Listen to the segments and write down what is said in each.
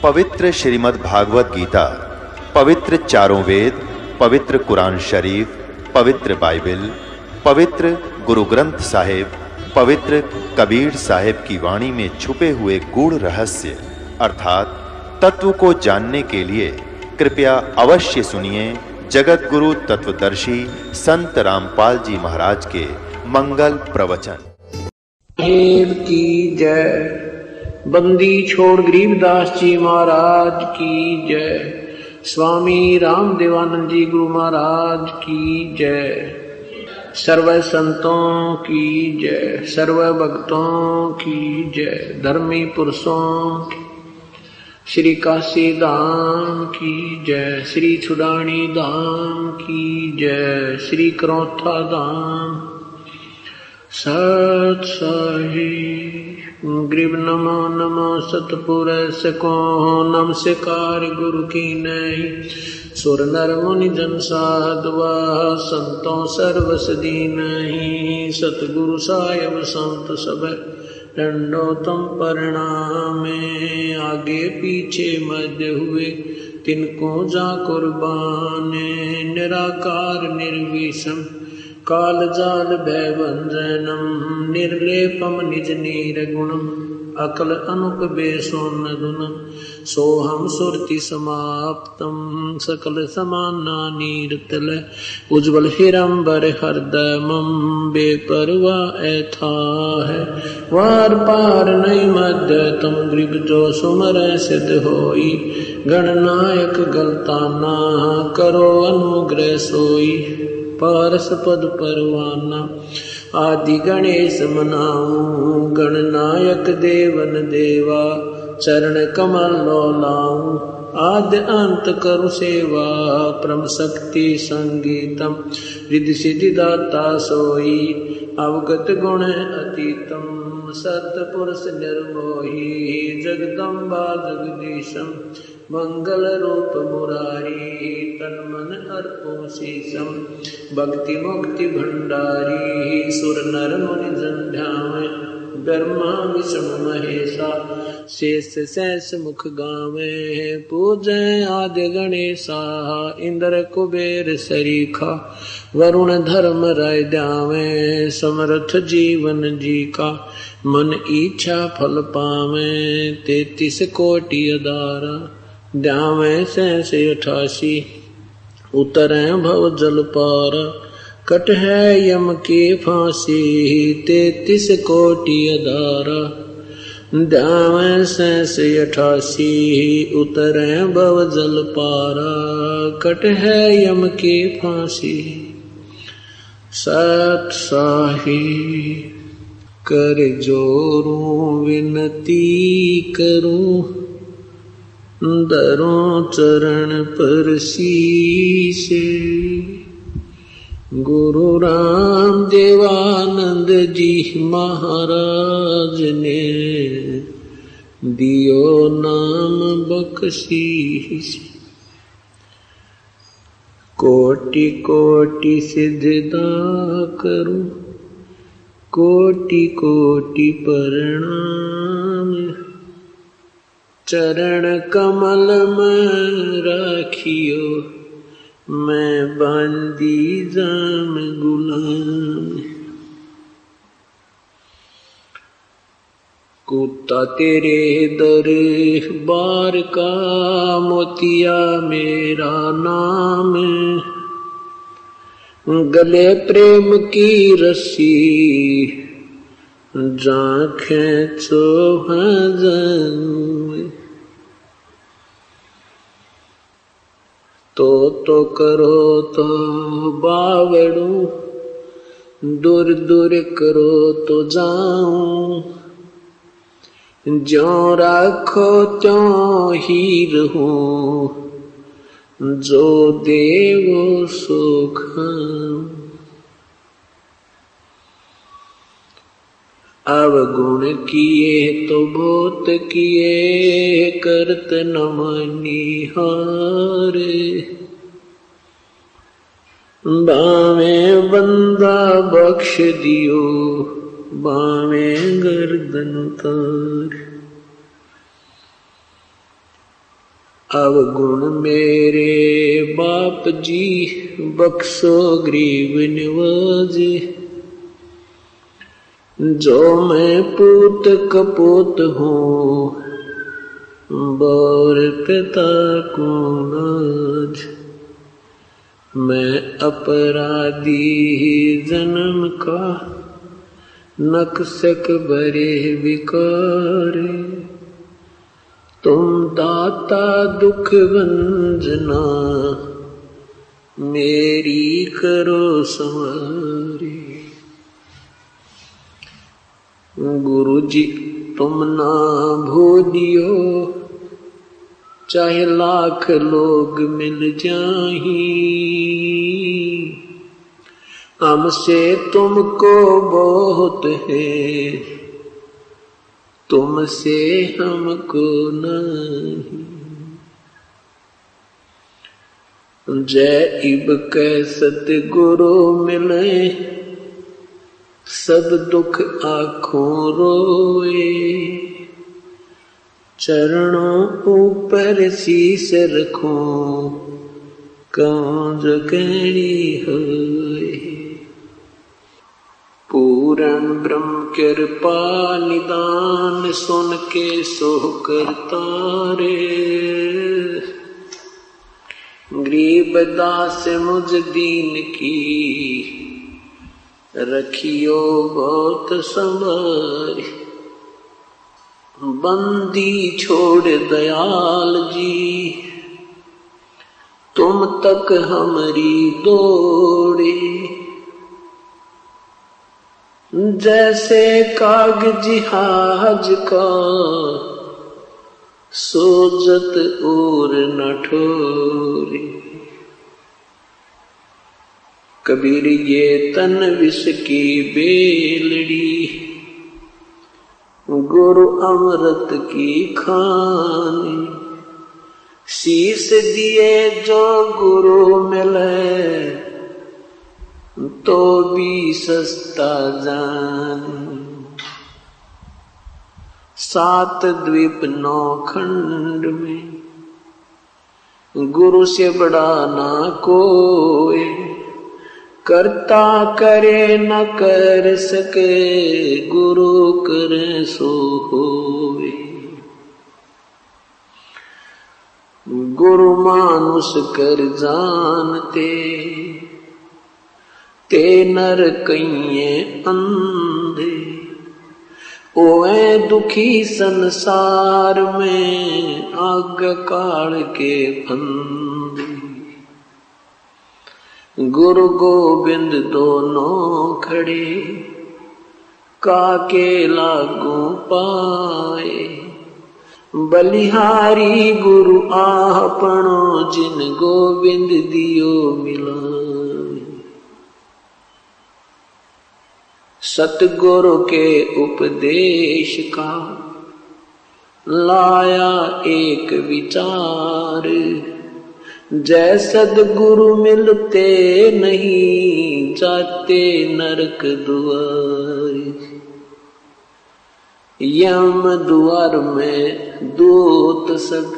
पवित्र श्रीमद् भागवत गीता, पवित्र चारों वेद, पवित्र कुरान शरीफ, पवित्र बाइबल, पवित्र गुरु ग्रंथ साहिब, पवित्र कबीर साहिब की वाणी में छुपे हुए गूढ़ रहस्य अर्थात तत्व को जानने के लिए कृपया अवश्य सुनिए जगत गुरु तत्वदर्शी संत रामपाल जी महाराज के मंगल प्रवचन। की जय। बंदी छोड़ गरीबदास जी महाराज की जय। स्वामी राम देवानंद जी गुरु महाराज की जय। सर्व संतों की जय, सर्व भक्तों की जय, धर्मी पुरुषों की, श्री काशी धाम की जय, श्री छुडानी धाम की जय, श्री करौथा धाम सत साहिब। ग्रीब नमो नमो सतपुर सको नमस्कार गुरु की नहीं। सुर नर मुनि जन साधवा संतों सर्वस दीन नहीं। सतगुरु साहिब संत सब दंडोतम प्रणामे। आगे पीछे मध्य हुए तिनको जा कुर्बाने। निराकार निर्विषम काल जाल भय भंजनम। निर्लेपम निज नीरगुणम अकल अनुप बेसोन गुणम। सोहम सुरति समाप्तम सकल समाना नीरतल। उज्ज्वल हिरंबर हृदयमम बेपरवा ऐथा है। वार पार नहीं मध्य तुम ग्रीब जो सुमर सिद्ध होई। गणनायक गलताना करो अनुग्रह सोई। पारस पद परवाना आदि गणेश मनाऊं। गणनायक देवन देवा चरण कमल लाऊं। आद्य अंत करु सेवा परम शक्ति संगीतम। रिद्धि सिद्धि दाता सोई अवगत गुण अतीतम। सतपुरुष निर्मोही जगदम्बा जगदीशम। मंगल रूप मुरारी तन मन अर्पो शीशम। भक्ति मुक्ति भंडारी सुर नर मुनि जन ध्यावे। ब्रह्मा विष्णु महेशा शेष सहस मुख गावे। पूजै आदि गणेशा इंद्र कुबेर सरीखा। वरुण धर्म राय ध्यावे समर्थ जीवन जी का। मन इच्छा फल पावे 33 कोटि अदारा। ध्यावे 88 उतरे भव जल पारा। कट है यम की फांसी 33 कोटि अदारा। ध्यावे 88 उतरे भव जल पारा। कट है यम की फांसी। सत साहिब कर जोरूं विनती करूं। दरों चरण पर शीश। गुरु राम देवानंद जी महाराज ने दियो नाम बख्शीश। कोटि कोटि सिजदा करूं। कोटि कोटि प्रणाम। चरण कमल में राखियो मैं बांदी जाम गुलाम। कुत्ता तेरे दर बार का मोतिया मेरा नाम। गले प्रेम की रस्सी जा खेचो भजन। तो करो तो बावड़ू। दूर दूर करो तो जाऊं। ज्यों राखो त्यों ही रहूं। जो देवो सो खाऊं। अवगुण किए तो बहुत किए करत न मनिहार। बावे बंदा बख्श दियो बावे गर्दन तार। अवगुण मेरे बाप जी बख्शो गरीब निवाजे। जो मैं पूत कपूत हूँ बोर पिता को नाज। मैं अपराधी जन्म का नक्सक भरे विकारे। तुम दाता दुख भंजना मेरी करो संवारी। गुरु जी तुम ना भूलियो चाहे लाख लोग मिल जाही। हमसे तुमको बहुत है तुमसे हमको नहीं। जय इब कै सतगुरु मिले सब दुख आँखों रोए। चरणों ऊपर शीस रखूं कहूं जो कहनी होए। पूर्ण ब्रह्म कृपा निदान सुन के सो करता रे। गरीब दास मुझ दीन की रखियो बहुत संभार। बंदी छोड़ दयाल जी तुम तक हमारी दौड़े। जैसे कागजी हाज का सोजत और न ठोरे। कबीर ये तन विष की बेलड़ी गुरु अमृत की खानी। शीस दिए जो गुरु मिले तो भी सस्ता जान। 7 द्वीप 9 खंड में गुरु से बड़ा ना कोई। करता करे न कर सके गुरु करे सो होवे। गुरु मानुष कर जानते ते नर कइये अंधे। ओए दुखी संसार में आग काल के फंदे। गुरु गोविंद दोनों खड़े काके लागू पाए। बलिहारी गुरु आपनो जिन गोविंद दियो मिलाए। सतगुरु के उपदेश का लाया एक विचार। जय सदगुरु मिलते नहीं जाते नरक द्वार। यम द्वार में दूत सब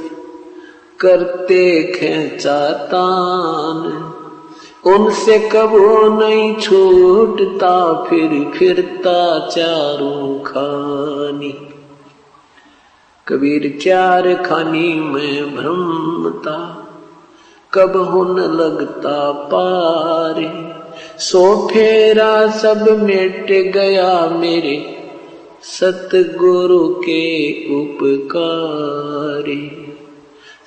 करते खेचातान। उनसे कबो नहीं छूटता फिर फिरता चारों खानी। कबीर चार खानी में भ्रमता कब हुन लगता पारे। सो फेरा सब मिट गया मेरे सतगुरु के उपकारे।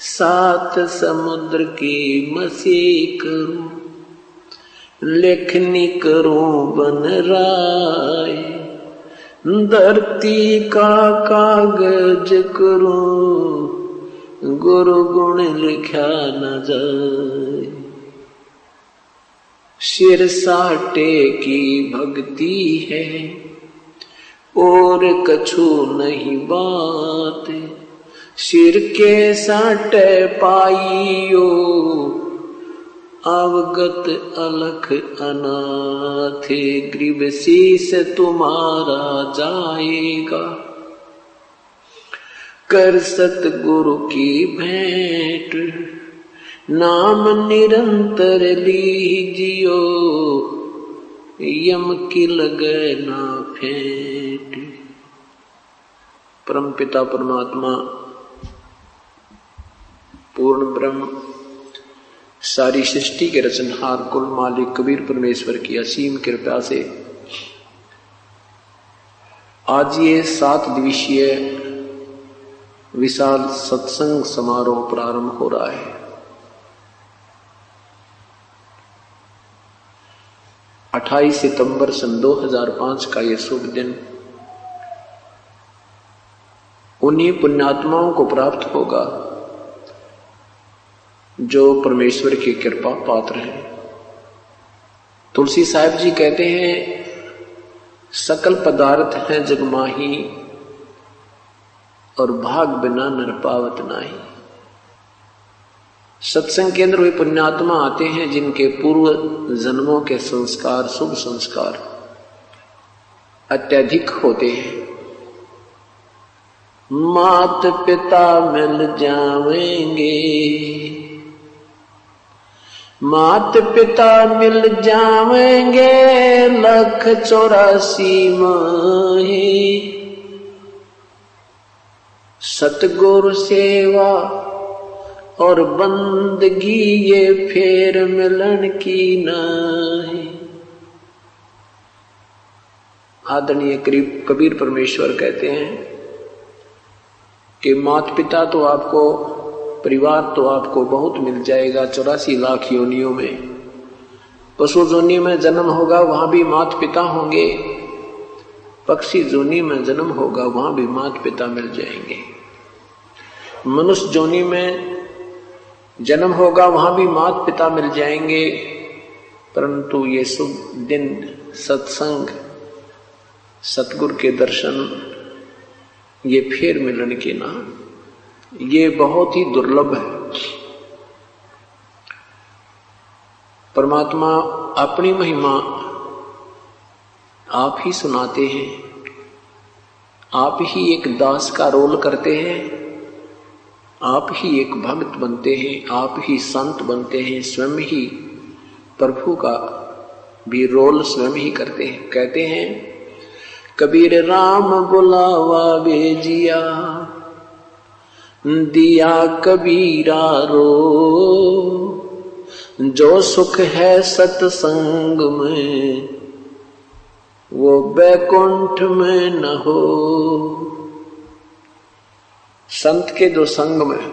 7 समुद्र की मसी करूं लेखनी करूं बन राय। धरती का कागज करूं गुरु गुण लिखा न जाए। सिर साटे की भक्ति है और कछु नहीं बात। सिर के साटे पाइयो अवगत अलख अनाथ। ग्रीव शीस तुम्हारा जाएगा कर सतगुरु की भेंट, नाम निरंतर लीजियो, यम की लगे ना फेंट। परम पिता परमात्मा पूर्ण ब्रह्म सारी सृष्टि के रचनहार कुल मालिक कबीर परमेश्वर की असीम कृपा से आज ये 7 दिवसीय विशाल सत्संग समारोह प्रारंभ हो रहा है। 28 सितंबर सन 2005 का ये शुभ दिन उन्हीं पुण्यात्माओं को प्राप्त होगा जो परमेश्वर की कृपा पात्र हैं। तुलसी साहिब जी कहते हैं, सकल पदार्थ हैं जग माही, और भाग बिना नर पावत नाही। सत्संग केंद्र हुए पुण्यात्मा आते हैं जिनके पूर्व जन्मों के संस्कार, शुभ संस्कार अत्यधिक होते हैं। मात पिता मिल जावेंगे, मात पिता मिल जावेंगे, 184 माही। सतगुरु सेवा और बंदगी ये फेर मिलन की नहीं। आदरणीय कबीर परमेश्वर कहते हैं कि माता पिता तो आपको, परिवार तो आपको बहुत मिल जाएगा 84 लाख योनियों में। पशु जोनी में जन्म होगा वहां भी माता पिता होंगे, पक्षी जोनी में जन्म होगा वहां भी माता पिता मिल जाएंगे। मनुष्य जोनी में जन्म होगा वहां भी माता पिता मिल जाएंगे। परंतु ये शुभ दिन सत्संग, सतगुरु के दर्शन, ये फेर मिलन के ना, ये बहुत ही दुर्लभ है। परमात्मा अपनी महिमा आप ही सुनाते हैं, आप ही एक दास का रोल करते हैं, आप ही एक भक्त बनते हैं, आप ही संत बनते हैं, स्वयं ही प्रभु का भी रोल स्वयं ही करते हैं। कहते हैं, कबीर राम बुलावा भेजिया, दिया कबीरा रो, जो सुख है सत्संग में वो बैकुंठ में न हो। संत के जो संग में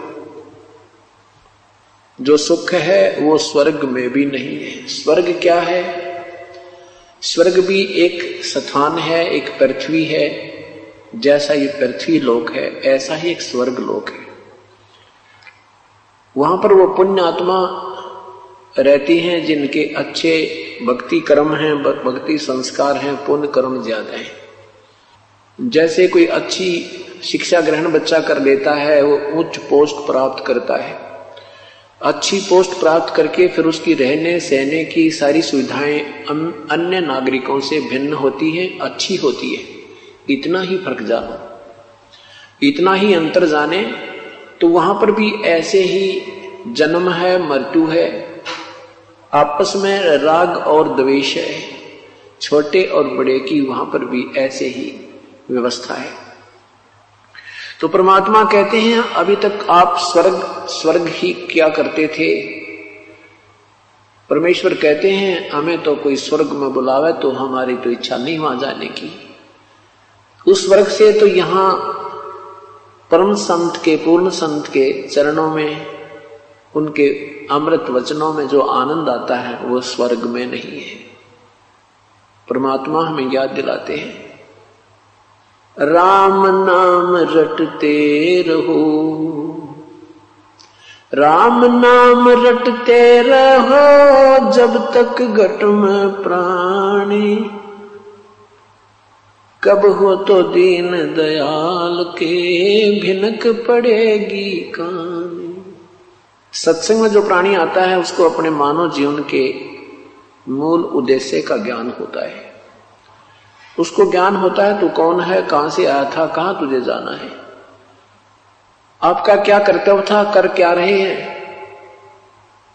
जो सुख है वो स्वर्ग में भी नहीं है। स्वर्ग क्या है? स्वर्ग भी एक स्थान है, एक पृथ्वी है। जैसा ये पृथ्वी लोक है ऐसा ही एक स्वर्ग लोक है। वहां पर वो पुण्य आत्मा रहती हैं जिनके अच्छे भक्ति कर्म हैं, भक्ति संस्कार हैं, पुण्य कर्म ज्यादा हैं। जैसे कोई अच्छी शिक्षा ग्रहण बच्चा कर लेता है, वो उच्च पोस्ट प्राप्त करता है। अच्छी पोस्ट प्राप्त करके फिर उसकी रहने सहने की सारी सुविधाएं अन्य नागरिकों से भिन्न होती है, अच्छी होती है। इतना ही फर्क जानो, इतना ही अंतर जाने तो वहां पर भी ऐसे ही जन्म है, मृत्यु है, आपस में राग और द्वेष है, छोटे और बड़े की वहां पर भी ऐसे ही व्यवस्था है। तो परमात्मा कहते हैं, अभी तक आप स्वर्ग ही क्या करते थे। परमेश्वर कहते हैं, हमें तो कोई स्वर्ग में बुलावे तो हमारी तो इच्छा नहीं वहां जाने की। उस स्वर्ग से तो यहां परम संत के, पूर्ण संत के चरणों में, उनके अमृत वचनों में जो आनंद आता है वो स्वर्ग में नहीं है। परमात्मा हमें याद दिलाते हैं, राम नाम रटते रहो, राम नाम रटते रहो, जब तक घट में प्राणी, कब हो तो दीन दयाल के भिनक पड़ेगी कहानी। सत्संग में जो प्राणी आता है उसको अपने मानव जीवन के मूल उद्देश्य का ज्ञान होता है। उसको ज्ञान होता है तू कौन है, कहां से आया था, कहां तुझे जाना है। आपका क्या कर्तव्य था, कर क्या रहे हैं,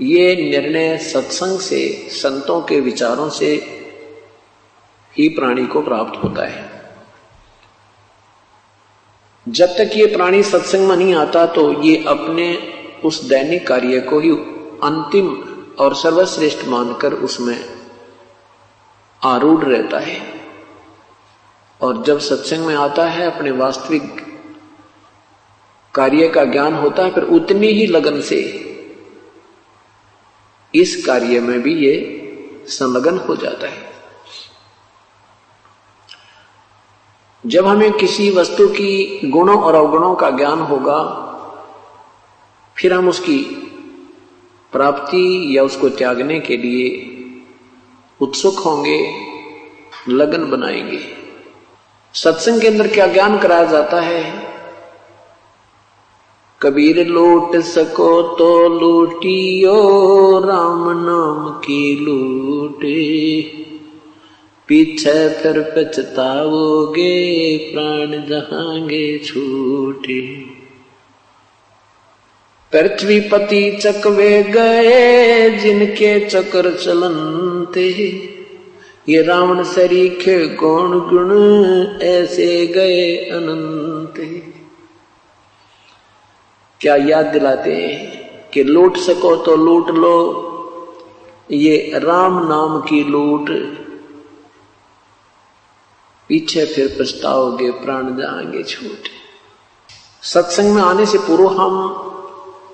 ये निर्णय सत्संग से, संतों के विचारों से ही प्राणी को प्राप्त होता है। जब तक ये प्राणी सत्संग में नहीं आता तो ये अपने उस दैनिक कार्य को ही अंतिम और सर्वश्रेष्ठ मानकर उसमें आरूढ़ रहता है। और जब सत्संग में आता है, अपने वास्तविक कार्य का ज्ञान होता है, फिर उतनी ही लगन से इस कार्य में भी ये संलग्न हो जाता है। जब हमें किसी वस्तु की गुणों और अवगुणों का ज्ञान होगा, फिर हम उसकी प्राप्ति या उसको त्यागने के लिए उत्सुक होंगे, लगन बनाएंगे। सत्संग के अंदर क्या ज्ञान कराया जाता है? कबीर लूट सको तो लूटियो, राम नाम की लूटे, पीछे फिर पछताओगे, प्राण जहांगे छूटे। पृथ्वीपति चकवे गए, जिनके चक्र चलनते, ये रावण सरीखे कौन गुण, ऐसे गए अनंत। क्या याद दिलाते हैं कि लूट सको तो लूट लो, ये राम नाम की लूट, पीछे फिर पछताओगे, प्राण जाएंगे छूट। सत्संग में आने से पूर्व हम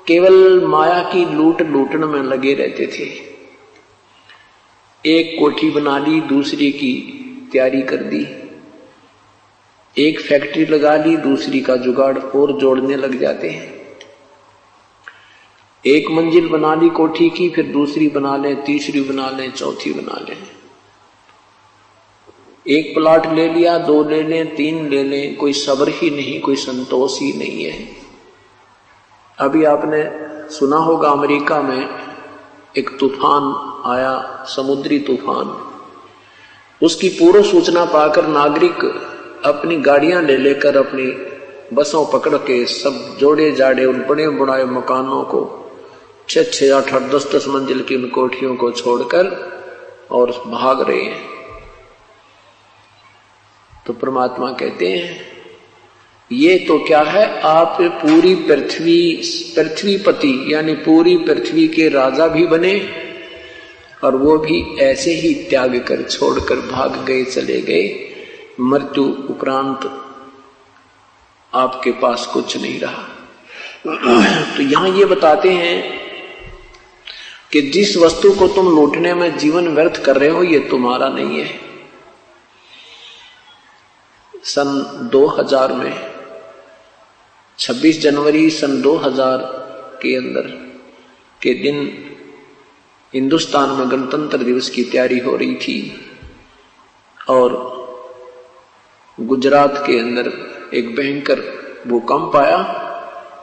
केवल माया की लूट लूटने में लगे रहते थे। एक कोठी बना ली, दूसरी की तैयारी कर दी, एक फैक्ट्री लगा ली, दूसरी का जुगाड़ और जोड़ने लग जाते हैं। एक मंजिल बना ली कोठी की, फिर दूसरी बना लें, तीसरी बना लें, चौथी बना लें। एक प्लाट ले लिया, 2 ले लें, 3 ले लें, कोई सब्र ही नहीं, कोई संतोष ही नहीं है। अभी आपने सुना होगा अमेरिका में एक तूफान आया, समुद्री तूफान। उसकी पूर्व सूचना पाकर नागरिक अपनी गाड़ियां ले लेकर अपनी बसों पकड़ के सब जोड़े जाड़े उन बड़े बुढ़ाए मकानों को, 6-6, 8-8, 10-10 मंजिल की उन कोठियों को छोड़कर और भाग रहे हैं। तो परमात्मा कहते हैं ये तो क्या है, आप पूरी पृथ्वीपति यानी पूरी पृथ्वी के राजा भी बने, और वो भी ऐसे ही त्याग कर छोड़कर भाग गए, चले गए। मृत्यु उपरांत आपके पास कुछ नहीं रहा। तो यहां ये बताते हैं कि जिस वस्तु को तुम लूटने में जीवन व्यर्थ कर रहे हो, ये तुम्हारा नहीं है। सन 2000 में 26 जनवरी सन 2000 के अंदर के दिन हिंदुस्तान में गणतंत्र दिवस की तैयारी हो रही थी, और गुजरात के अंदर एक भयंकर भूकंप आया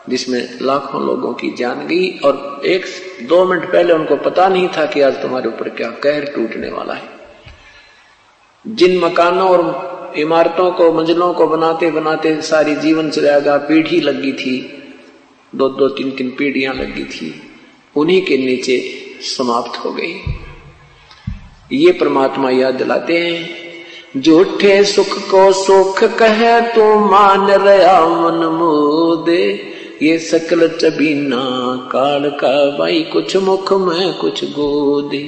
जिसमें लाखों लोगों की जान गई। और 1-2 मिनट पहले उनको पता नहीं था कि आज तुम्हारे ऊपर क्या कहर टूटने वाला है। जिन मकानों और इमारतों को, मंजिलों को बनाते बनाते सारी जीवन चला गया, पीढ़ी लगी थी, 2-2, 3-3 पीढ़ियां लगी थी, उन्हीं के नीचे समाप्त हो गई। ये परमात्मा याद दिलाते हैं, झूठे सुख को सुख कहे तो मान रहा मन मोदे, ये सकल चबीना काल का भाई, कुछ मुख में कुछ गोदे।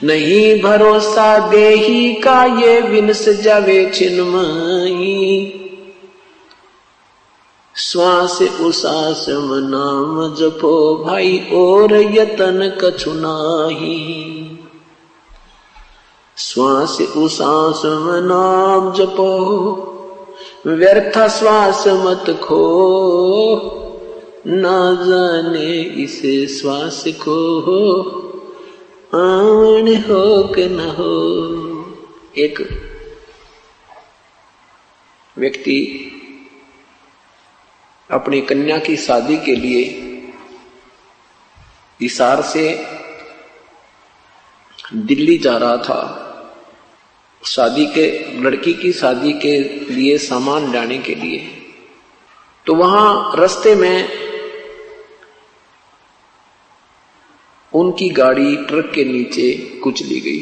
नहीं भरोसा देही का, ये विनस जावे छिन्मयी, श्वास उसास नाम जपो भाई, और यतन कछु नाही। श्वास उसास नाम जपो, व्यर्थ श्वास मत खो, ना जाने इसे श्वास को आन हो कि न हो। एक व्यक्ति अपनी कन्या की शादी के लिए हिसार से दिल्ली जा रहा था। लड़की की शादी के लिए सामान लाने के लिए। तो वहां रास्ते में उनकी गाड़ी ट्रक के नीचे कुचली गई।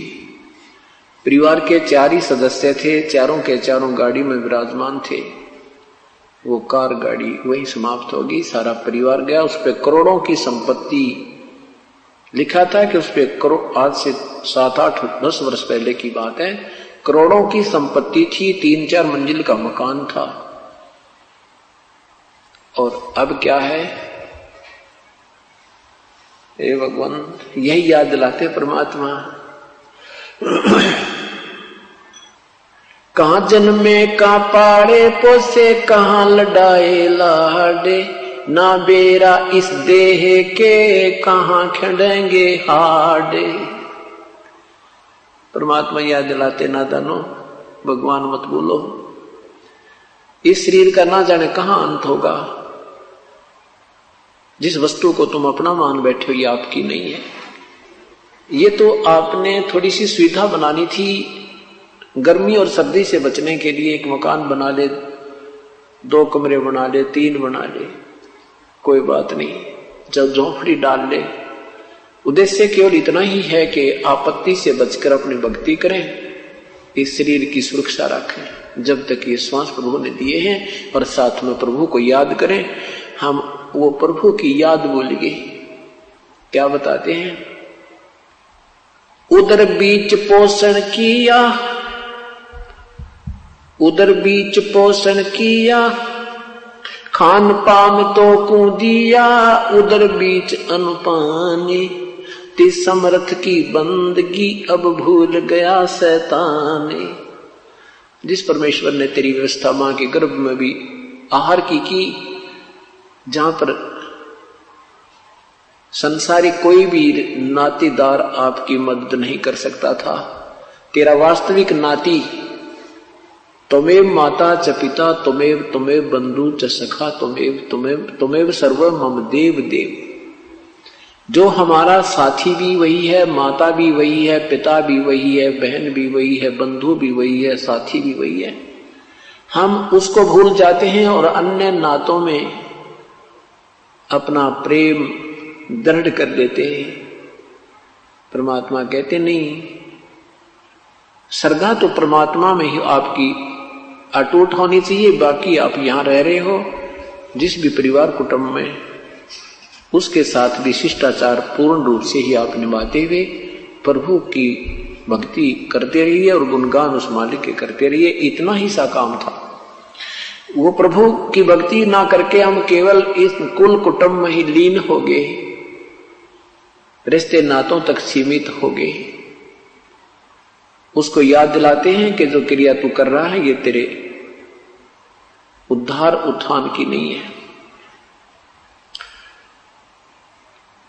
परिवार के 4 ही सदस्य थे, चारों के चारों गाड़ी में विराजमान थे। वो कार गाड़ी वही समाप्त होगी, सारा परिवार गया। उस पे करोड़ों की संपत्ति, लिखा था कि उस पे करोड़, आज से 7, 8, 10 वर्ष पहले की बात है, करोड़ों की संपत्ति थी, 3-4 मंजिल का मकान था। और अब क्या है, हे भगवान, यही याद दिलाते परमात्मा। कहाँ जन्मे का पाड़े पोसे, कहाँ लड़ाए लाडे, ना बेरा इस देह के, कहाँ खड़ेंगे हाडे। परमात्मा याद दिलाते, नादानो भगवान मत बोलो, इस शरीर का ना जाने कहाँ अंत होगा। जिस वस्तु को तुम अपना मान बैठे हो ये आपकी नहीं है। ये तो आपने थोड़ी सी सुविधा बनानी थी, गर्मी और सर्दी से बचने के लिए एक मकान बना ले, 2 कमरे बना ले, 3 बना ले, कोई बात नहीं, जब झोंपड़ी डाल ले। उद्देश्य केवल इतना ही है कि आपत्ति से बचकर अपनी भक्ति करें, इस शरीर की सुरक्षा रखें जब तक ये श्वास प्रभु ने दिए हैं, और साथ में प्रभु को याद करें। हम वो प्रभु की याद भूलिए। क्या बताते हैं, उधर बीच पोषण किया, उधर बीच पोषण किया, खान पान तो को दिया, उधर बीच अनुपानी, ती समर्थ की बंदगी अब भूल गया शैतानी। जिस परमेश्वर ने तेरी व्यवस्था मां के गर्भ में भी आहार की, जहां पर संसारिक कोई भी नातीदार आपकी मदद नहीं कर सकता था, तेरा वास्तविक नाती त्वमेव माता च पिता, त्वमेव बंधु च सखा, त्वमेव सर्व मम देव देव। जो हमारा साथी भी वही है, माता भी वही है, पिता भी वही है, बहन भी वही है, बंधु भी वही है, साथी भी वही है। हम उसको भूल जाते हैं और अन्य नातों में अपना प्रेम दृढ़ कर देते हैं। परमात्मा कहते नहीं, श्रद्धा तो परमात्मा में ही आपकी अटूट होनी चाहिए। बाकी आप यहां रह रहे हो, जिस भी परिवार कुटुंब में, उसके साथ भी शिष्टाचार पूर्ण रूप से ही आप निभाते हुए प्रभु की भक्ति करते रहिए और गुणगान उस मालिक के करते रहिए। इतना ही सा काम था। वो प्रभु की भक्ति ना करके हम केवल इस कुल कुटुंब में ही लीन हो गए, रिश्ते नातों तक सीमित हो गए। उसको याद दिलाते हैं कि जो क्रिया तू कर रहा है ये तेरे उद्धार उत्थान की नहीं है।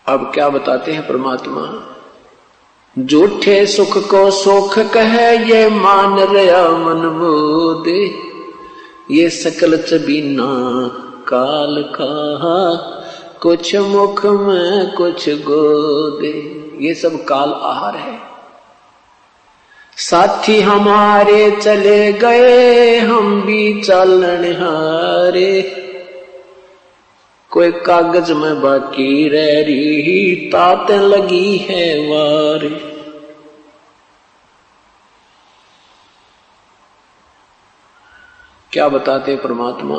अब क्या बताते हैं परमात्मा, झूठे सुख को सुख कहे, ये मान रहा मन मोदे, ये सकल चबीना काल का, कुछ मुख में कुछ गोदे। ये सब काल आहार है। साथी हमारे चले गए, हम भी चलन हारे, कोई कागज में बाकी रह रही, तात लगी है वारे। क्या बताते परमात्मा,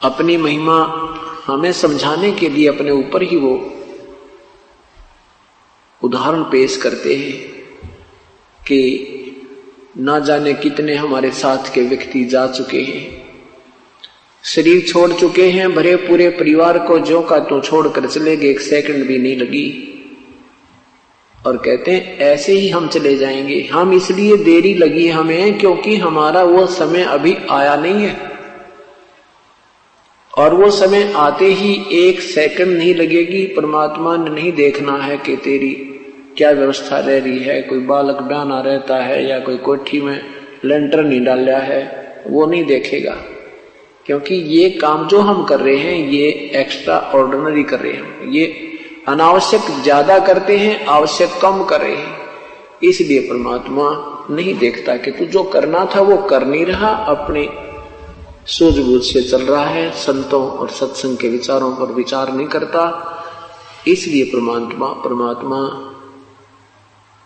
अपनी महिमा हमें समझाने के लिए अपने ऊपर ही वो उदाहरण पेश करते हैं कि ना जाने कितने हमारे साथ के व्यक्ति जा चुके हैं, शरीर छोड़ चुके हैं, भरे पूरे परिवार को जो का तो छोड़कर चले गए, 1 सेकंड भी नहीं लगी, और कहते हैं ऐसे ही हम चले जाएंगे। हम इसलिए देरी लगी हमें क्योंकि हमारा वो समय अभी आया नहीं है, और वो समय आते ही 1 सेकंड नहीं लगेगी। परमात्मा ने नहीं देखना है कि तेरी क्या व्यवस्था रह रही है, कोई बालक बयाना रहता है या कोई कोठी में लेंटर नहीं डाला है, वो नहीं देखेगा। क्योंकि ये काम जो हम कर रहे हैं ये एक्स्ट्रा ऑर्डिनरी कर रहे हैं, ये अनावश्यक ज्यादा करते हैं, आवश्यक कम कर रहे हैं। इसलिए परमात्मा नहीं देखता कि तू जो करना था वो कर नहीं रहा, अपने सूझबूझ से चल रहा है, संतों और सत्संग के विचारों पर विचार नहीं करता। इसलिए परमात्मा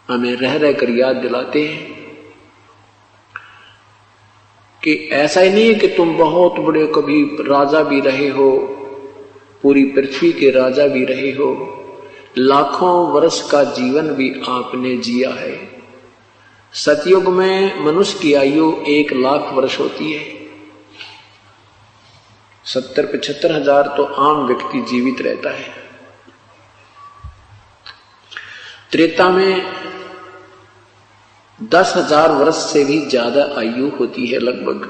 हमें रह रह कर याद दिलाते हैं कि ऐसा ही नहीं है कि तुम बहुत बड़े कभी राजा भी रहे हो, पूरी पृथ्वी के राजा भी रहे हो, लाखों वर्ष का जीवन भी आपने जिया है। सतयुग में मनुष्य की आयु 1 लाख वर्ष होती है। 70-75 हजार तो आम व्यक्ति जीवित रहता है। त्रेता में 10,000 वर्ष से भी ज्यादा आयु होती है लगभग,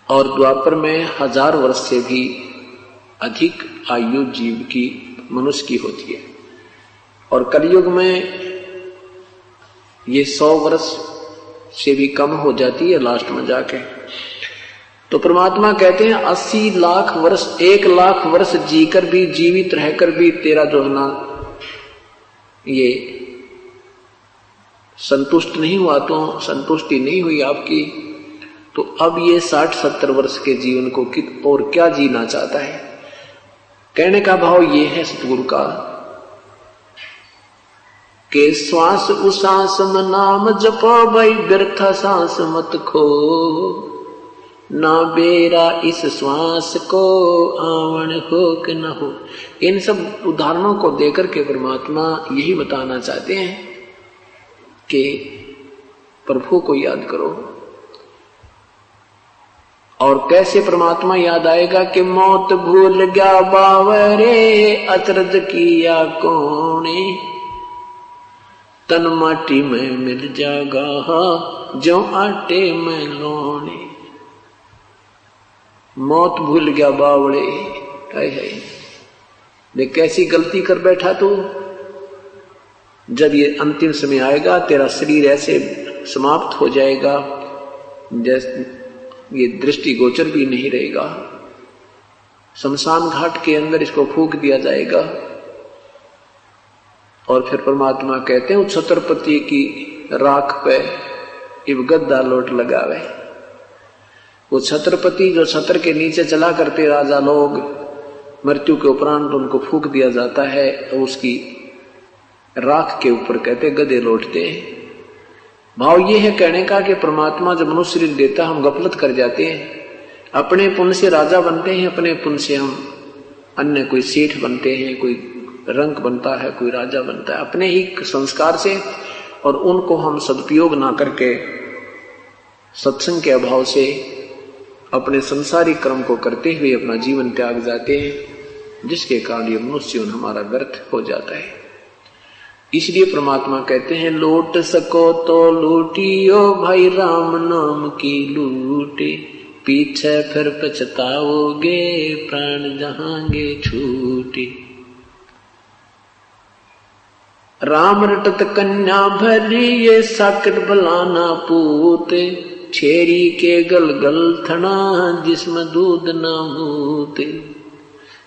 और द्वापर में 1000 वर्ष से भी अधिक आयु जीव की, मनुष्य की होती है। और कलयुग में ये 100 वर्ष से भी कम हो जाती है लास्ट में जाके। तो परमात्मा कहते हैं 80 लाख वर्ष, 1 लाख वर्ष जीकर भी, जीवित रहकर भी तेरा जो है ना ये संतुष्ट नहीं हुआ, तो संतुष्टि नहीं हुई आपकी, तो अब ये 60-70 वर्ष के जीवन को कित और क्या जीना चाहता है। कहने का भाव ये है सतगुरु का कि श्वास उश्वास में नाम जपो भाई, व्यर्थ सांस मत खो, ना बेरा इस श्वास को आवन हो कि न हो। इन सब उदाहरणों को देकर के परमात्मा यही बताना चाहते हैं कि प्रभु को याद करो। और कैसे परमात्मा याद आएगा कि मौत भूल गया बावरे, अचरज किया कोने, तन माटी में मिल जागा जो आटे में लोने। मौत भूल गया बावड़े, है देख कैसी गलती कर बैठा तू। जब ये अंतिम समय आएगा तेरा शरीर ऐसे समाप्त हो जाएगा जैसे ये दृष्टि गोचर भी नहीं रहेगा। शमशान घाट के अंदर इसको फूंक दिया जाएगा। और फिर परमात्मा कहते हैं छत्रपति की राख पे इब गद्दा लोट लगावे। वो छत्रपति जो छत्र के नीचे चला करते राजा लोग, मृत्यु के उपरांत उनको फूंक दिया जाता है और उसकी राख के ऊपर कहते गधे लौटते हैं। भाव ये है कहने का कि परमात्मा जब मनुष्य शरीर देता हम गफलत कर जाते हैं, अपने पुण्य से राजा बनते हैं, अपने पुण्य से हम अन्य कोई सेठ बनते हैं, कोई रंक बनता है, कोई राजा बनता है अपने ही संस्कार से, और उनको हम सदुपयोग ना करके सत्संग के अभाव से अपने संसारिक कर्म को करते हुए अपना जीवन त्याग जाते हैं, जिसके कारण ये मनुष्य जीवन हमारा व्यर्थ हो जाता है। इसलिए परमात्मा कहते हैं लूट सको तो लूटियो भाई राम नाम की लूटे, पीछे फिर पछताओगे प्राण जहांगे छूटे। राम रटत कन्या भरी ये साकट बलाना पूते, छेरी के गल थना जिसमें दूध न मूते।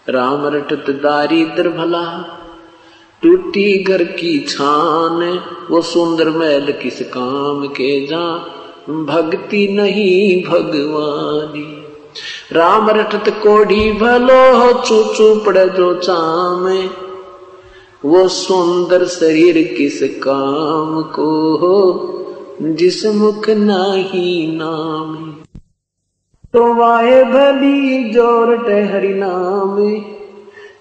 राम रटत दारिद्र भला टूटी घर की छान, वो सुंदर महल किस काम के जा भक्ति नहीं भगवानी। राम रटत कोढ़ी भलो चूचू पड़े जो चामे, वो सुंदर शरीर किस काम को हो जिस मुख नाही नाम। तो वाहे भली जोरट हरि नाम,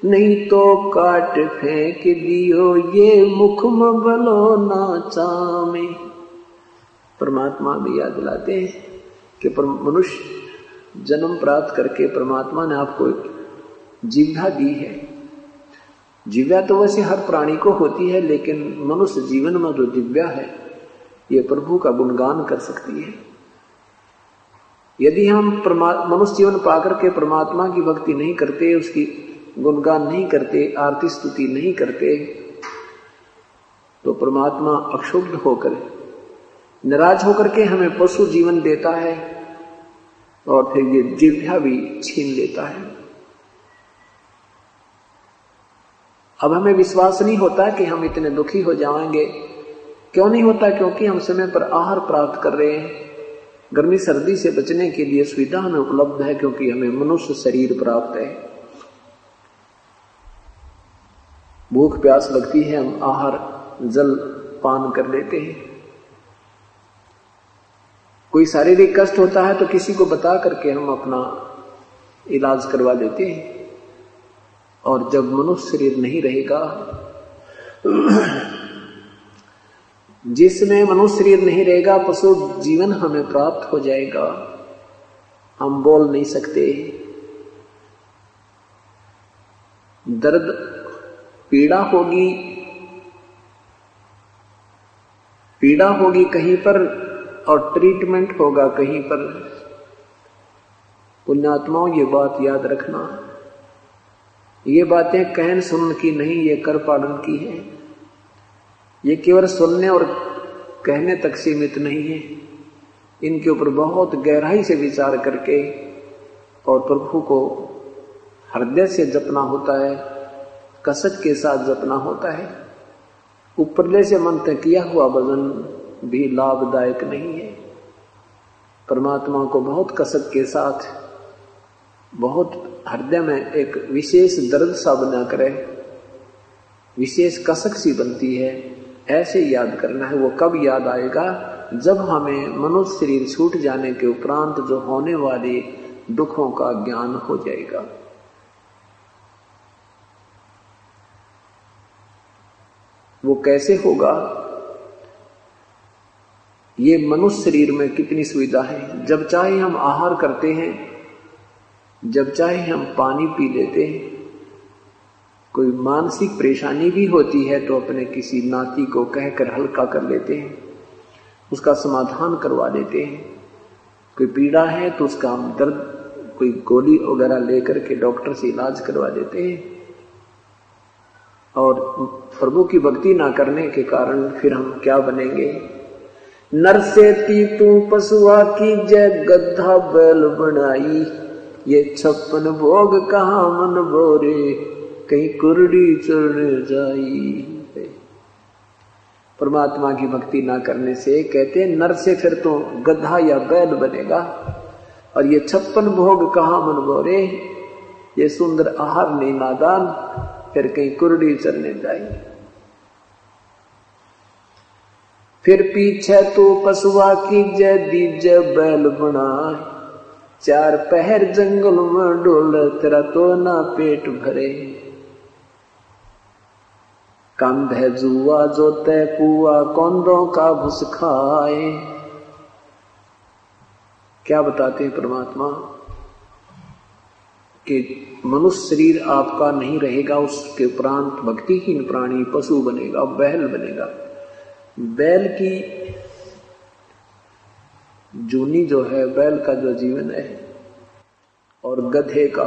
नहीं तो काट फेंक दियो ये मुख में भलो ना चामे। परमात्मा भी याद दिलाते हैं कि मनुष्य जन्म प्राप्त करके परमात्मा ने आपको जिह्वा दी है। जिह्वा तो वैसे हर प्राणी को होती है, लेकिन मनुष्य जीवन में जो जिह्वा है ये प्रभु का गुणगान कर सकती है। यदि हम मनुष्य जीवन पाकर के परमात्मा की भक्ति नहीं करते, उसकी गुणगान नहीं करते, आरती स्तुति नहीं करते, तो परमात्मा अक्षुब्ध होकर नाराज होकर के हमें पशु जीवन देता है और फिर ये जिह्वा भी छीन लेता है। अब हमें विश्वास नहीं होता कि हम इतने दुखी हो जाएंगे। क्यों नहीं होता? क्योंकि हम समय पर आहार प्राप्त कर रहे हैं, गर्मी सर्दी से बचने के लिए सुविधा हमें उपलब्ध है, क्योंकि हमें मनुष्य शरीर प्राप्त है। भूख प्यास लगती है, हम आहार जल पान कर लेते हैं। कोई शारीरिक कष्ट होता है तो किसी को बता करके हम अपना इलाज करवा देते हैं। और जब मनुष्य शरीर नहीं रहेगा, जिसमें मनुष्य शरीर नहीं रहेगा, पशु जीवन हमें प्राप्त हो जाएगा। हम बोल नहीं सकते, दर्द पीड़ा होगी कहीं पर और ट्रीटमेंट होगा कहीं पर। पुण्यात्माओं, ये बात याद रखना, ये बातें कहन सुन की नहीं, ये कर पालन की है। ये केवल सुनने और कहने तक सीमित नहीं है, इनके ऊपर बहुत गहराई से विचार करके और प्रभु को हृदय से जपना होता है, कसक के साथ जपना होता है। उपरले से मंत्र किया हुआ भजन भी लाभदायक नहीं है। परमात्मा को बहुत कसक के साथ, बहुत हृदय में एक विशेष दर्द सा बना करे, विशेष कसक सी बनती है, ऐसे याद करना है। वो कब याद आएगा? जब हमें मनुष्य शरीर छूट जाने के उपरांत जो होने वाले दुखों का ज्ञान हो जाएगा। वो कैसे होगा? ये मनुष्य शरीर में कितनी सुविधा है। जब चाहे हम आहार करते हैं, जब चाहे हम पानी पी लेते हैं। कोई मानसिक परेशानी भी होती है तो अपने किसी नाती को कहकर हल्का कर लेते हैं, उसका समाधान करवा देते हैं। कोई पीड़ा है तो उसका हम दर्द, कोई गोली वगैरह लेकर के डॉक्टर से इलाज करवा देते हैं। और प्रभु की भक्ति ना करने के कारण फिर हम क्या बनेंगे? नर से ती तू पशुआ की जय, गधा बैल बनाई, ये 56 भोग कहाँ मन बोरे, कहीं कुरडी चढ़ने जाई। परमात्मा की भक्ति ना करने से कहते हैं नर से फिर तो गधा या बैल बनेगा, और ये 56 भोग कहाँ मन बोरे, ये सुंदर आहार नहीं नादान, फिर कहीं कुरडी चलने जाई। फिर पीछे तो पशुआ की जय, दीजे बैल बनाए, 4 पहर जंगल में डोले, तेरा तो ना पेट भरे। कंधे जुआ जोते पुआ, कौंदों का भुस खाए। क्या बताते हैं परमात्मा कि मनुष्य शरीर आपका नहीं रहेगा, उसके उपरांत भक्तिहीन प्राणी पशु बनेगा, बैल बनेगा। बैल की जूनी जो है, बैल का जो जीवन है, और गधे का,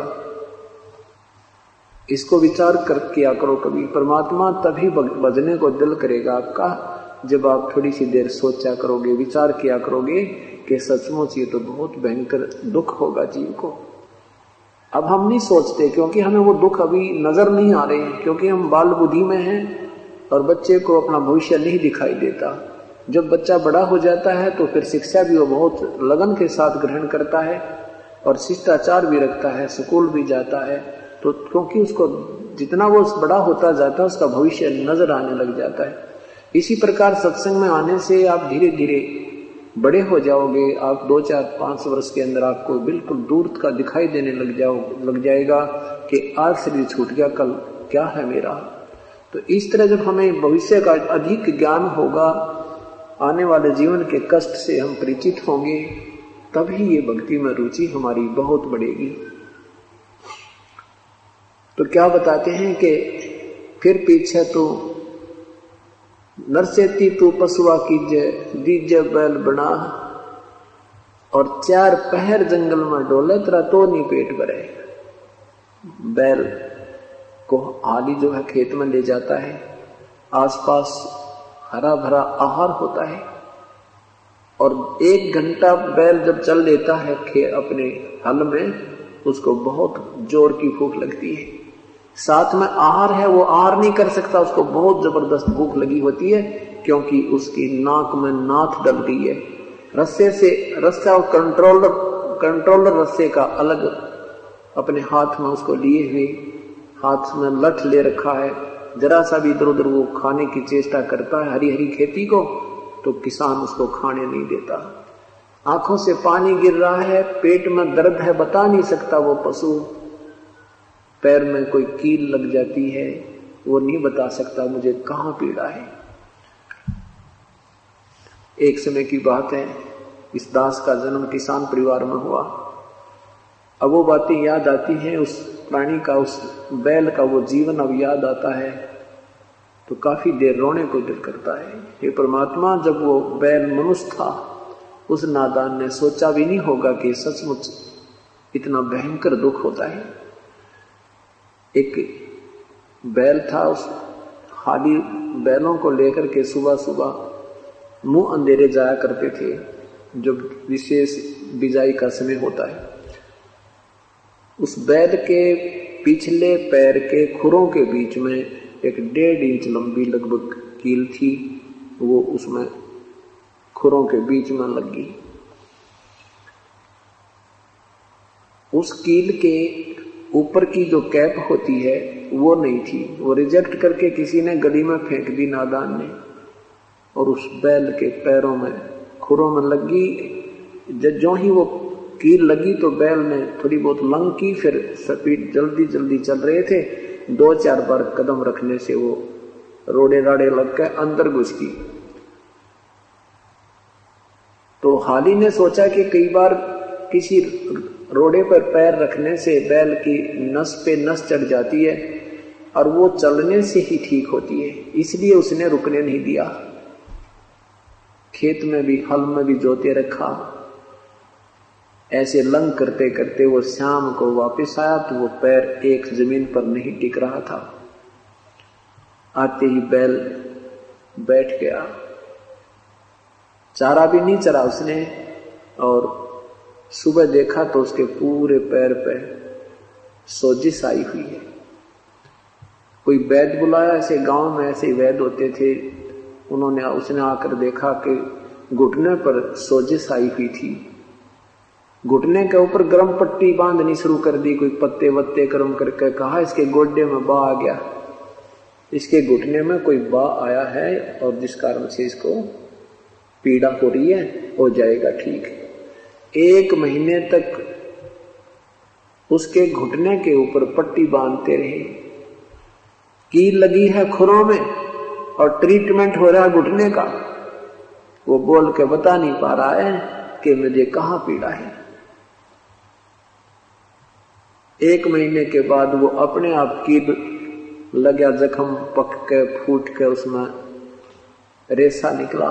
इसको विचार कर किया करो कभी। परमात्मा तभी बजने को दिल करेगा आपका जब आप थोड़ी सी देर सोचा करोगे, विचार किया करोगे कि सचमुच ये तो बहुत भयंकर दुख होगा जीव को। अब हम नहीं सोचते क्योंकि हमें वो दुख अभी नजर नहीं आ रहे हैं, क्योंकि हम बाल बुद्धि में हैं और बच्चे को अपना भविष्य नहीं दिखाई देता। जब बच्चा बड़ा हो जाता है तो फिर शिक्षा भी वो बहुत लगन के साथ ग्रहण करता है और शिष्टाचार भी रखता है, स्कूल भी जाता है। तो क्योंकि उसको जितना वो बड़ा होता जाता है उसका भविष्य नजर आने लग जाता है। इसी प्रकार सत्संग में आने से आप धीरे धीरे बड़े हो जाओगे। आप 2, 4, 5 वर्ष के अंदर आपको बिल्कुल दूर का दिखाई देने लग जाएगा कि आज शरीर छूट गया, कल क्या है मेरा। तो इस तरह जब हमें भविष्य का अधिक ज्ञान होगा, आने वाले जीवन के कष्ट से हम परिचित होंगे, तभी ये भक्ति में रुचि हमारी बहुत बढ़ेगी। तो क्या बताते हैं कि फिर पीछे तो नरसेती तू पशुआ कीजे, दीजे बैल बना, और 4 पहर जंगल में डोले, तेरा तो नहीं पेट भरे। बैल को हाली जो है खेत में ले जाता है, आसपास हरा भरा आहार होता है, और 1 घंटा बैल जब चल लेता है अपने हल में, उसको बहुत जोर की भूख लगती है। साथ में आहार है, वो आहार नहीं कर सकता, उसको बहुत जबरदस्त भूख लगी होती है, क्योंकि उसकी नाक में नाथ डल गई है। रस्से से रस्सा और कंट्रोलर रस्से का अलग अपने हाथ में उसको लिए हुए, हाथ में लठ ले रखा है। जरा सा भी इधर उधर वो खाने की चेष्टा करता है हरी हरी खेती को, तो किसान उसको खाने नहीं देता। आंखों से पानी गिर रहा है, पेट में दर्द है, बता नहीं सकता वो पशु। पैर में कोई कील लग जाती है, वो नहीं बता सकता मुझे कहां पीड़ा है। एक समय की बात है, इस दास का जन्म किसान परिवार में हुआ। अब वो बातें याद आती हैं, उस प्राणी का, उस बैल का वो जीवन अब याद आता है तो काफी देर रोने को दिल करता है। हे परमात्मा, जब वो बैल मनुष्य था, उस नादान ने सोचा भी नहीं होगा कि सचमुच इतना भयंकर दुख होता है। एक बैल था, उस हाली बैलों को लेकर के सुबह सुबह मुंह अंधेरे जाया करते थे, जब विशेष बिजाई का समय होता है। उस बैल के पिछले पैर के खुरों के बीच में एक 1.5 इंच लंबी लगभग कील थी, वो उसमें खुरों के बीच में लगी। उस कील के ऊपर की जो कैप होती है वो नहीं थी, वो रिजेक्ट करके किसी ने गली में फेंक दी नादान ने, और उस बैल के पैरों में खुरों में लगी। जो ही वो कील लगी तो बैल ने थोड़ी बहुत लंग की, फिर स्पीड जल्दी जल्दी चल रहे थे, 2-4 बार कदम रखने से वो रोड़े राड़े लग के अंदर घुस गई। तो हाली ने सोचा कि कई बार किसी रोड़े पर पैर रखने से बैल की नस पे नस चढ़ जाती है और वो चलने से ही ठीक होती है, इसलिए उसने रुकने नहीं दिया। खेत में भी हल में भी जोते रखा। ऐसे लंग करते करते वो शाम को वापस आया तो वो पैर एक जमीन पर नहीं टिक रहा था। आते ही बैल बैठ गया, चारा भी नहीं चरा उसने, और सुबह देखा तो उसके पूरे पैर पे सोजिश आई हुई है। कोई वैद्य बुलाया, ऐसे गांव में ऐसे वैद्य होते थे, उसने आकर देखा कि घुटने पर सोजिश आई हुई थी। घुटने के ऊपर गर्म पट्टी बांधनी शुरू कर दी, कोई पत्ते वत्ते गर्म करके कहा इसके गोड्डे में बा आ गया, इसके घुटने में कोई बा आया है और जिस कारण से इसको पीड़ा हो रही है, हो जाएगा ठीक। 1 महीने तक उसके घुटने के ऊपर पट्टी बांधते रहे, कील लगी है खुरों में और ट्रीटमेंट हो रहा है घुटने का। वो बोल के बता नहीं पा रहा है कि मुझे कहां पीड़ा है। 1 महीने के बाद वो अपने आप कील लगा जख्म पक के फूट के उसमें रेसा निकला,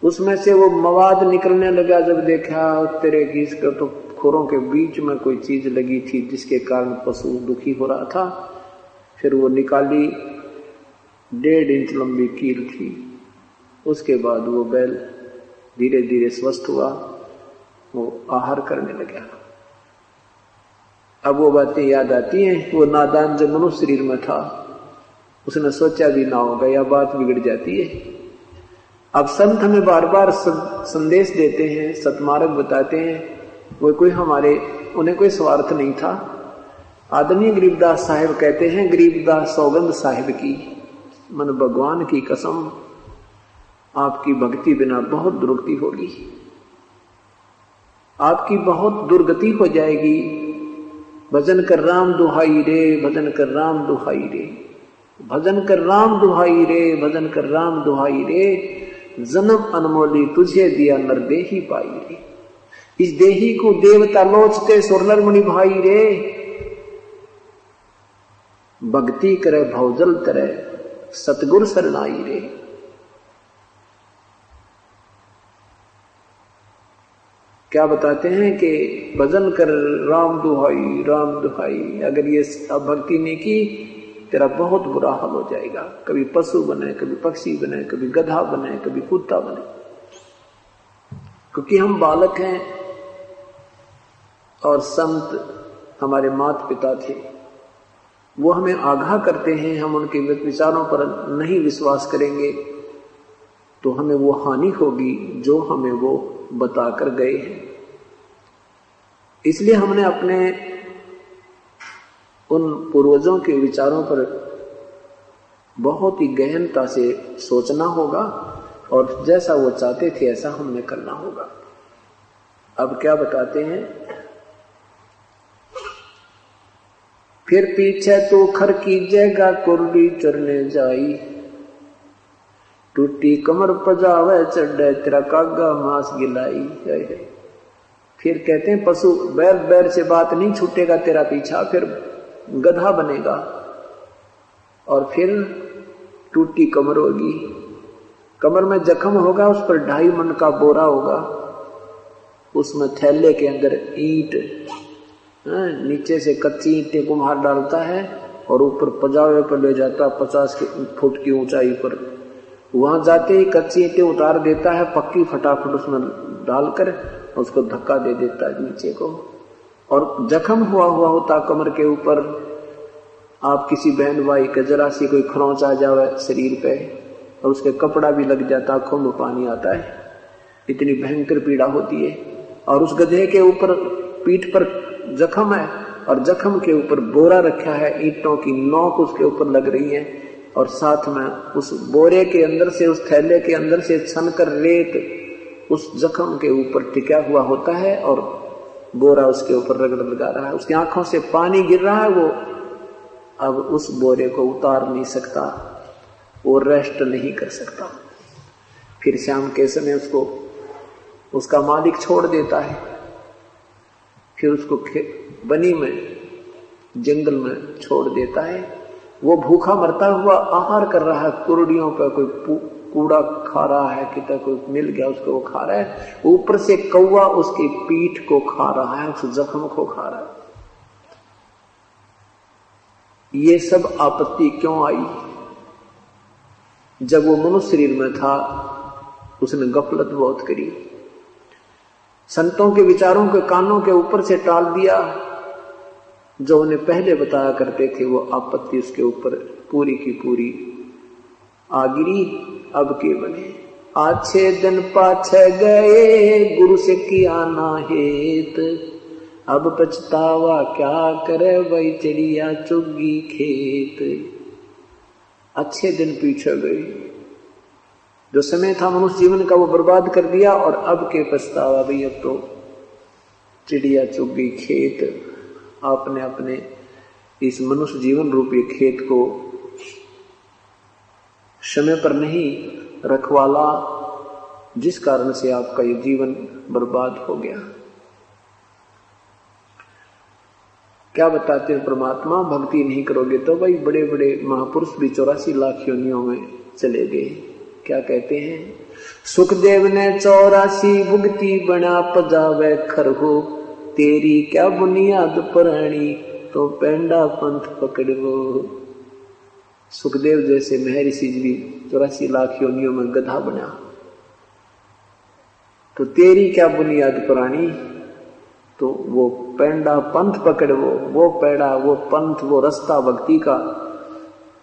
उसमें से वो मवाद निकलने लगा। जब देखा तेरे घीस के तो खुरों के बीच में कोई चीज लगी थी जिसके कारण पशु दुखी हो रहा था। फिर वो निकाली, 1.5 इंच लंबी कील थी। उसके बाद वो बैल धीरे धीरे स्वस्थ हुआ, वो आहार करने लगा। अब वो बातें याद आती हैं। वो नादान जो मनुष्य शरीर में था उसने सोचा भी ना होगा, यह बात बिगड़ जाती है। अब संत हमें बार बार संदेश देते हैं, सतमार्ग बताते हैं, वो कोई उन्हें कोई स्वार्थ नहीं था। आदरणीय गरीबदास साहिब कहते हैं, गरीबदास सौगंध साहिब की, मन भगवान की कसम, आपकी भक्ति बिना बहुत दुर्गति होगी, आपकी बहुत दुर्गति हो जाएगी। भजन कर राम दुहाई रे, भजन कर राम दुहाई रे, भजन कर राम दुहाई रे, भजन कर राम दुहाई रे, जन्म अनमोली तुझे दिया नर देही पाई रे, इस देही को देवता लोचते सुरनर मुनि भाई रे, भक्ति करे भवजल तरे सतगुर शरणाई रे। क्या बताते हैं कि भजन कर राम दुहाई, राम दुहाई, अगर ये भक्ति नहीं की तेरा बहुत बुरा हाल हो जाएगा। कभी पशु बने, कभी पक्षी बने, कभी गधा बने, कभी कुत्ता बने, क्योंकि हम बालक हैं और संत हमारे माता पिता थे, वो हमें आगाह करते हैं, हम उनके विचारों पर नहीं विश्वास करेंगे तो हमें वो हानि होगी जो हमें वो बताकर गए हैं। इसलिए हमने अपने उन पूर्वजों के विचारों पर बहुत ही गहनता से सोचना होगा और जैसा वो चाहते थे ऐसा हमने करना होगा। अब क्या बताते हैं, फिर पीछे तो खर की जगह कुर्डी चरने जाई, टूटी कमर पजावे चढ़े तेरा कागा मांस गिलाई। फिर कहते हैं पशु बैर बैर से बात नहीं छूटेगा तेरा पीछा, फिर गधा बनेगा और फिर टूटी कमर होगी, कमर में जख्म होगा, उस पर 2.5 मन का बोरा होगा, उसमें थैले के अंदर ईंट, नीचे से कच्ची ईंटें कुम्हार डालता है और ऊपर पजावे पर ले जाता 50 फुट की ऊंचाई पर। वहां जाते ही कच्ची ईंटें उतार देता है, पक्की फटाफट उसमें डालकर उसको धक्का दे देता है नीचे को, और जख्म हुआ होता कमर के ऊपर। आप किसी बहन भाई के जरा सी कोई खरोंच आ जावे शरीर पे और उसके कपड़ा भी लग जाता, आंखों में पानी आता है, इतनी भयंकर पीड़ा होती है। और उस गधे के ऊपर पीठ पर जख्म है और जख्म के ऊपर बोरा रखा है, ईंटों की नोक उसके ऊपर लग रही है और साथ में उस बोरे के अंदर से, उस थैले के अंदर से छनकर रेत उस जख्म के ऊपर टिका हुआ होता है और बोरा उसके ऊपर रगड़ लगा रहा है। उसकी आंखों से पानी गिर रहा है, वो अब उस बोरे को उतार नहीं सकता, वो रेस्ट नहीं कर सकता। फिर शाम के समय उसको उसका मालिक छोड़ देता है, फिर उसको बनी में जंगल में छोड़ देता है। वो भूखा मरता हुआ आहार कर रहा है, कुर्डियों पर कोई कूड़ा खा रहा है, कितना कोई मिल गया उसको वो खा रहा है, ऊपर से कौवा उसकी पीठ को खा रहा है, उस जख्म को खा रहा है। ये सब आपत्ति क्यों आई? जब वो मनुष्य शरीर में था उसने गफलत बहुत करी, संतों के विचारों के कानों के ऊपर से टाल दिया। जो उन्हें पहले बताया करते थे वो आपत्ति उसके ऊपर पूरी की पूरी आ गिरी। अब के बने आछे दिन पाछे गए, गुरु से किया ना हेत, अब पछतावा क्या करे वही चिड़िया चुगी खेत। अच्छे दिन पीछे गए, जो समय था मनुष्य जीवन का वो बर्बाद कर दिया और अब के पछतावा भाई, अब तो चिड़िया चुग गई खेत। आपने अपने इस मनुष्य जीवन रूपी खेत को समय पर नहीं रखवाला, जिस कारण से आपका ये जीवन बर्बाद हो गया। क्या बताते हैं परमात्मा, भक्ति नहीं करोगे तो भाई बड़े बड़े महापुरुष भी 84 लाख योनियों में चले गए। क्या कहते हैं, सुखदेव ने 84 भुगती बना पजावे खरहो, तेरी क्या बुनियाद पुरानी तो पेंडा पंथ पकड़ो। सुखदेव जैसे महर्षि भी 84 लाख योनियों में गधा बना, तो तेरी क्या बुनियाद पुरानी, तो वो पेंडा पंथ पकड़ो, वो पेड़ा, वो पंथ, वो रास्ता भक्ति का,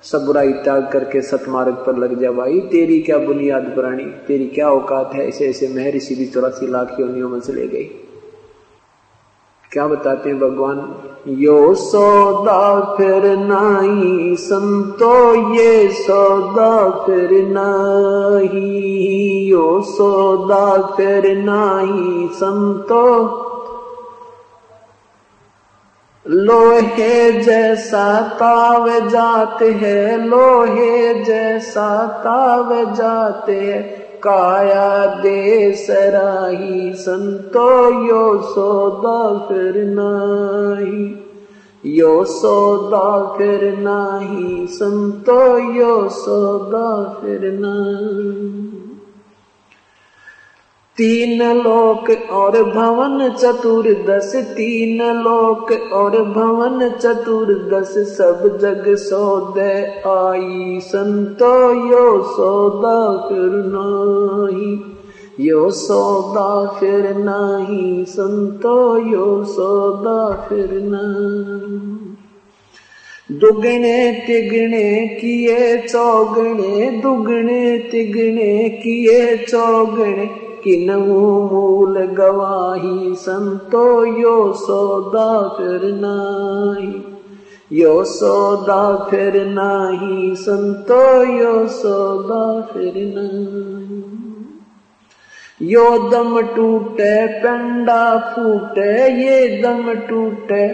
सब बुराई त्याग करके सतमार्ग पर लग जा भाई। तेरी क्या बुनियाद पुरानी, तेरी क्या औकात है। ऐसे ऐसे महर्षि भी 84 लाख योनियों में चले गए। क्या बताते हैं भगवान, यो सौदा फिर नहीं संतो, ये सौदा फिर नहीं, यो सौदा फिर नहीं संतो, लोहे जैसा ताव जाते हैं, लोहे जैसा ताव जाते हैं, काया दे सराही संतो, यो सौदा फिर नाही, यो सौदा फिर नाही संतो, यो सौदा फिर नाही। 3 लोक और भवन चतुर्दश, 3 लोक और भवन चतुर्दश, सब जग सौदे आई संतो, यो सौदा फिर नाही, यो सौदा फिर नाही संतो, यो सौदा फिर नाही। दुगने तिगने किए चौगने, दुगने तिगने किए चौगने, किन्हू मूल गवाही संतो यो सौदा फिर नाही, यो सौदा फिर नाही संतो यो सौदा फिर नाही। यो दम टूटे पेंडा फूटे, ये दम टूटे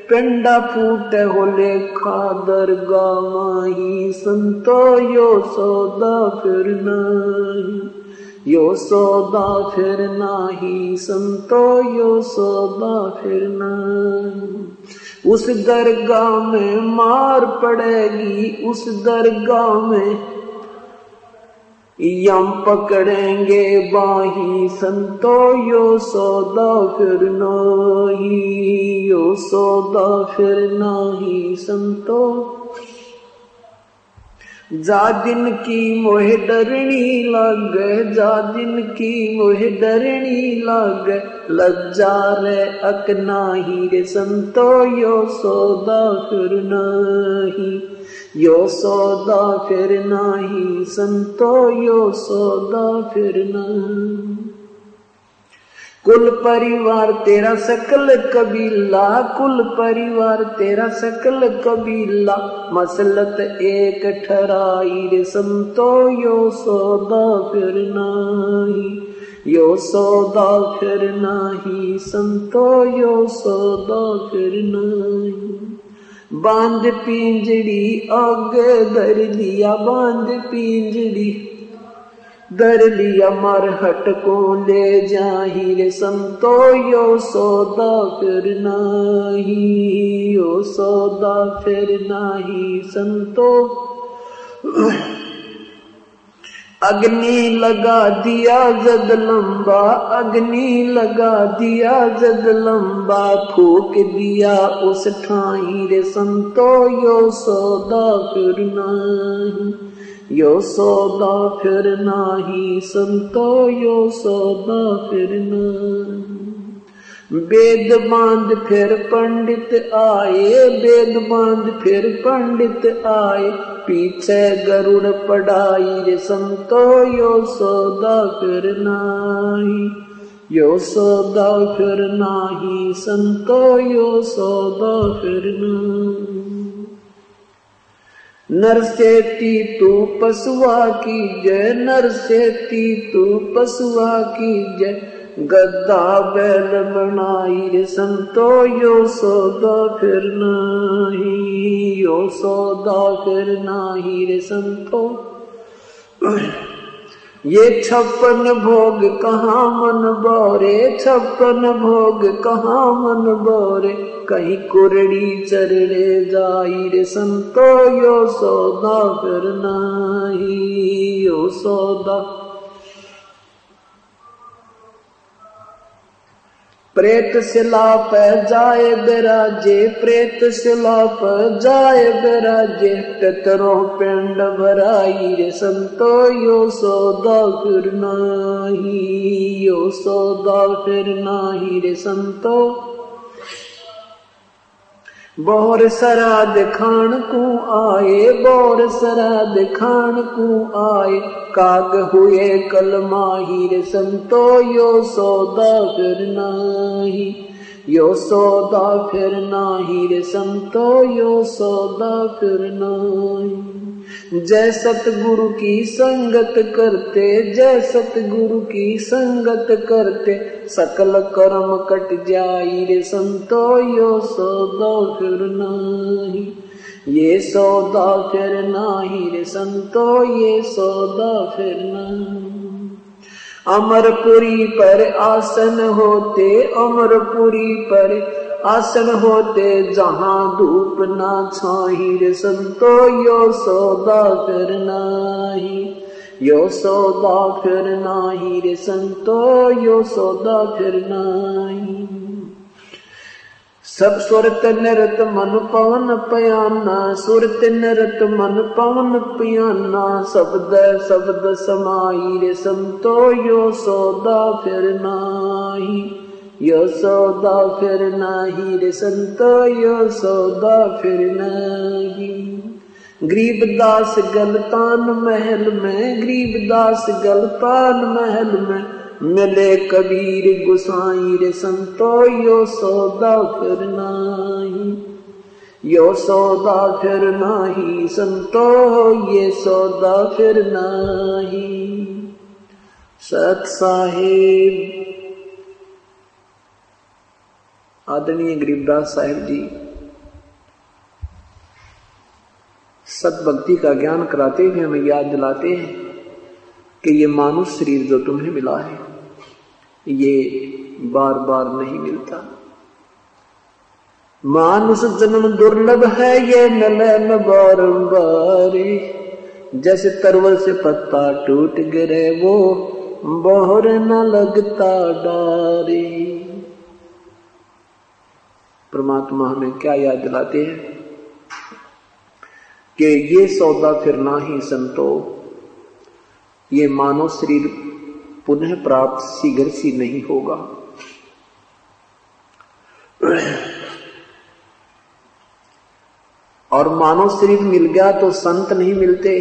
पेंडा फूटे, हो लेखा दरगाह माही संतो यो सौदा फिर नाही, यो सौदा फिर नाही संतो यो सौदा फिर नाही। उस दरगाह में मार पड़ेगी, उस दरगाह में यम पकड़ेंगे बाही संतो यो सौदा फिर नाही, यो सौदा फिर नाही संतो। जा दिन की मोह डरनी लागे, जा दिन की मोह डरनी लागे, लज्जा रे अक नाही रे संतो यो सौदा फिर नाही, यो सौदा फिर नाही संतो यो सौदा फिर नाही। कुल परिवार तेरा सकल कबीला, कुल परिवार तेरा सकल कबीला, मसलत एक ठहराई रे संतो यो सौदा फिर नाही, यो सौदा फिर नाही संतो यो सौदा फिर नाही। बांध पिंजड़ी आगे धर लिया, बांध पिंजड़ी धर लिया, मरहट को ले जाही रे संतो यो सौदा फिर नाही, यो सौदा फिर नाही संतो। अग्नि लगा दिया जद लंबा, अग्नि लगा दिया जद लंबा, फूक दिया उस ठाई रे संतो यो सौदा फिर नाही, यो सौदा फिर नाही संतो यो सौदा फिर नाही। वेद बांध फिर पंडित आए, वेद बांध फिर पंडित आए, पीछे गरुड़ पढ़ाई रे संतो यो सौदा फिर नाही, यो सौदा फिर नाही संतो यो सौदा फिर नाही। नर सेती तू पशुआ की जय, नर सेती तू पशुआ की जय, गद्दा बैल बनाई रे संतो यो सौदा फिर नाही, यो सौदा फिर नाही रे संतो। ये 56 भोग कहाँ मन बोरे, 56 भोग कहाँ मन बोरे, कहीं कुरड़ी चरणे जाई रे संतो यो सौदा फिर नाही, यो सौदा। प्रेत शिला पर जाए बिराजे, प्रेत शिला पर जाए बिराजे, पितरों पिंड भराई रे संतो यो सौदा फिर नाही, यो सौदा फिर नाही रे संतो। बोर सराद खान को आए, बोर सराद खान को आए, काग हुए कलमाही रे संतो यो सौदा फिर नाही, यो सौदा फिर नाही रे संतो यो सौदा फिर नाही। जय सतगुरु की संगत करते, जय सतगुरु की संगत करते, सकल कर्म कट जाई रे संतो यो सौदा फिर नाही, ये सौदा फिर नाही रे संतो ये सौदा फिर नाही। अमरपुरी पर आसन होते, अमरपुरी पर आसन होते, जहां धूप ना छाही रे संतो यो सौदा फिर नाही, यो सौदा फिर नाही रे संतो यो सौदा फिर नाही। सब सुरत निरत मन पवन पयाना, सुरत निरत मन पवन पयाना, शब्द शब्द समाई रे संतो यो सौदा फिर नाही, यो सौदा फिर नाही रे संतो, यो सौदा फिर नाही। गरीबदास गलतान महल में, गरीबदास गलतान महल में, मिले कबीर गुसाई रे संतो, यो सौदा फिर नाही, यो सौदा फिर नाही संतो, ये सौदा फिर नाही। सत साहिब आदरणीय गरीबदास साहिब जी सत भक्ति का ज्ञान कराते हुए हमें याद दिलाते हैं कि ये मानुष शरीर जो तुम्हें मिला है ये बार बार नहीं मिलता। मानुष जन्म दुर्लभ है, ये मिले न बारंबार। जैसे तरवल से पत्ता टूट गिरे वो बोहर न लगता डारे। परमात्मा हमें क्या याद दिलाते हैं कि ये सौदा फिर ना ही संतो, ये मानव शरीर पुनः प्राप्त शीघ्र सी नहीं होगा। और मानव शरीर मिल गया तो संत नहीं मिलते,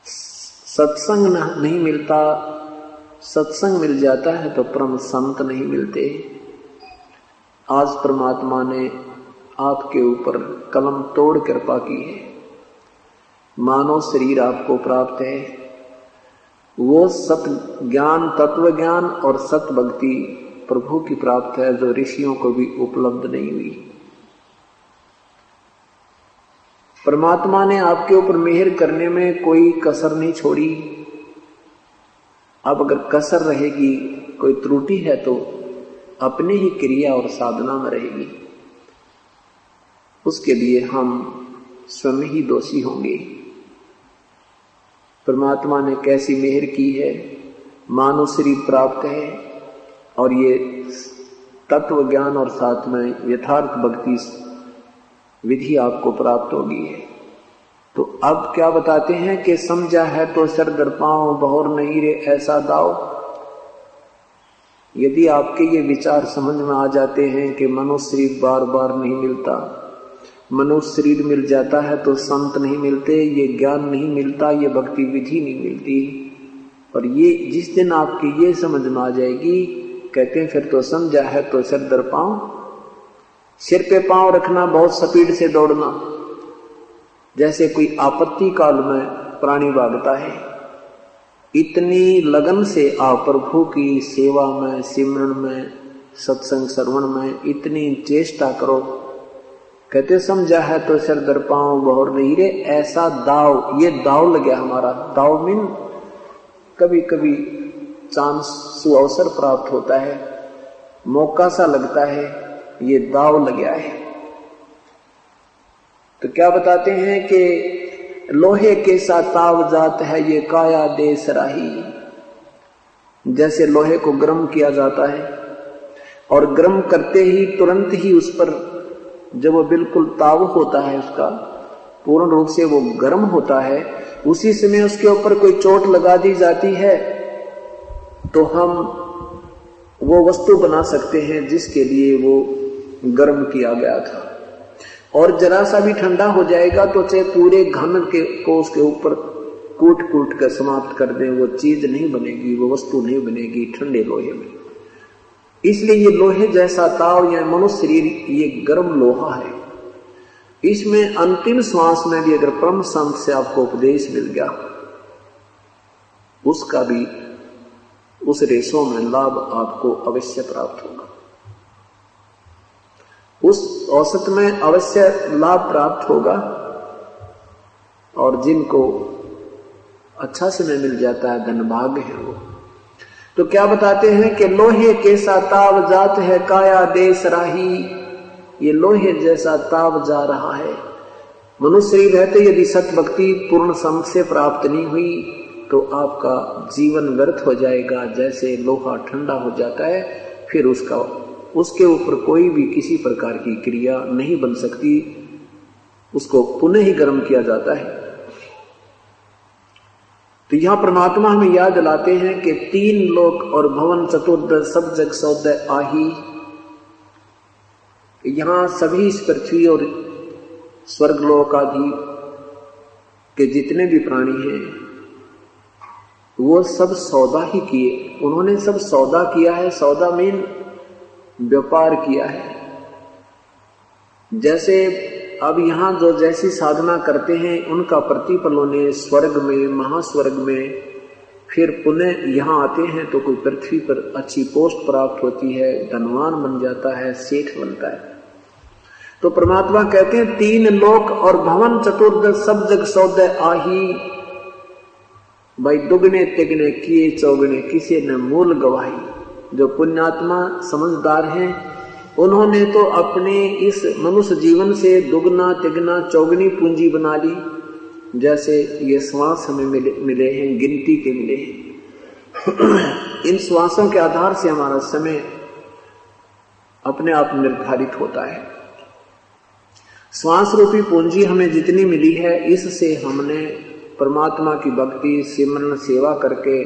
सत्संग नहीं मिलता, सत्संग मिल जाता है तो परम संत नहीं मिलते। आज परमात्मा ने आपके ऊपर कलम तोड़ कृपा की है, मानव शरीर आपको प्राप्त है। वो सत ज्ञान, तत्व ज्ञान और सत भक्ति प्रभु की प्राप्त है जो ऋषियों को भी उपलब्ध नहीं हुई। परमात्मा ने आपके ऊपर मेहर करने में कोई कसर नहीं छोड़ी। अब अगर कसर रहेगी, कोई त्रुटि है तो अपने ही क्रिया और साधना में रहेगी, उसके लिए हम स्वयं ही दोषी होंगे। परमात्मा ने कैसी मेहर की है, मानव शरीर प्राप्त है और ये तत्व ज्ञान और साथ में यथार्थ भक्ति विधि आपको प्राप्त होगी है। तो अब क्या बताते हैं कि समझा है तो सर दर पांव, बहुर नहीं रे ऐसा दाव। यदि आपके ये विचार समझ में आ जाते हैं कि मनुष्य शरीर बार बार नहीं मिलता, मनुष्य शरीर मिल जाता है तो संत नहीं मिलते, ये ज्ञान नहीं मिलता, ये भक्ति विधि नहीं मिलती, और ये जिस दिन आपकी ये समझ में आ जाएगी, कहते हैं फिर तो समझा है तो सर दर पांव। सिर पे पांव रखना, बहुत स्पीड से दौड़ना, जैसे कोई आपत्ति काल में प्राणी भागता है, इतनी लगन से आप प्रभु की सेवा में, सिमरन में, सत्संग श्रवण में इतनी चेष्टा करो। कहते समझा है तो सिर दर पांव, बहुर नहीं रे ऐसा दाव। ये दाव लग गया हमारा। दाव मीन कभी कभी चांस सुअवसर प्राप्त होता है, मौका सा लगता है, ये दाव लग गया है। तो क्या बताते हैं कि लोहे के सा ताव जात है ये काया देश राही। जैसे लोहे को गर्म किया जाता है और गर्म करते ही तुरंत ही उस पर जब वो बिल्कुल ताव होता है, उसका पूर्ण रूप से वो गर्म होता है, उसी समय उसके ऊपर कोई चोट लगा दी जाती है तो हम वो वस्तु बना सकते हैं जिसके लिए वो गर्म किया गया था। और जरा सा भी ठंडा हो जाएगा तो चाहे पूरे घन को उसके ऊपर कूट कूट कर समाप्त कर दें, वो चीज नहीं बनेगी, वो वस्तु नहीं बनेगी ठंडे लोहे में। इसलिए ये लोहे जैसा ताव या मनुष्य शरीर ये गर्म लोहा है। इसमें अंतिम श्वास में भी अगर परम संत से आपको उपदेश मिल गया, उसका भी उस रेशों में लाभ आपको अवश्य प्राप्त होगा, उस औसत में अवश्य लाभ प्राप्त होगा। और जिनको अच्छा समय मिल जाता है, धनभाग्य है वो। तो क्या बताते हैं कि लोहे के सा ताव जात है काया देश राही। ये लोहे जैसा ताव जा रहा है। मनुष्य शरीर रहते यदि सत भक्ति पूर्ण संत से प्राप्त नहीं हुई तो आपका जीवन व्यर्थ हो जाएगा। जैसे लोहा ठंडा हो जाता है, फिर उसके ऊपर कोई भी किसी प्रकार की क्रिया नहीं बन सकती, उसको पुनः ही गर्म किया जाता है। तो यहाँ परमात्मा हमें याद दिलाते हैं कि 3 लोक और भवन चतुर्दश सब जग सौदय आही। यहाँ सभी इस पृथ्वी और स्वर्गलोक आदि के जितने भी प्राणी हैं वो सब सौदा ही किए, उन्होंने सब सौदा किया है। सौदा मीन व्यापार किया है। जैसे अब यहाँ जो जैसी साधना करते हैं उनका प्रतिफल उन्हें स्वर्ग में, महास्वर्ग में, फिर पुनः यहाँ आते हैं तो कोई पृथ्वी पर अच्छी पोस्ट प्राप्त होती है, धनवान बन जाता है, सेठ बनता है। तो परमात्मा कहते हैं 3 लोक और भवन चतुर्दश सब जग सौदय आही। भाई दुगने तिगने किए चौगने किसी ने मूल गवाही। जो पुण्यात्मा समझदार हैं उन्होंने तो अपने इस मनुष्य जीवन से दुगना तिगना चौगनी पूंजी बना ली। जैसे ये श्वास हमें मिले हैं, गिनती के मिले हैं। इन श्वासों के आधार से हमारा समय अपने आप निर्धारित होता है। श्वास रूपी पूंजी हमें जितनी मिली है इससे हमने परमात्मा की भक्ति सिमरन सेवा करके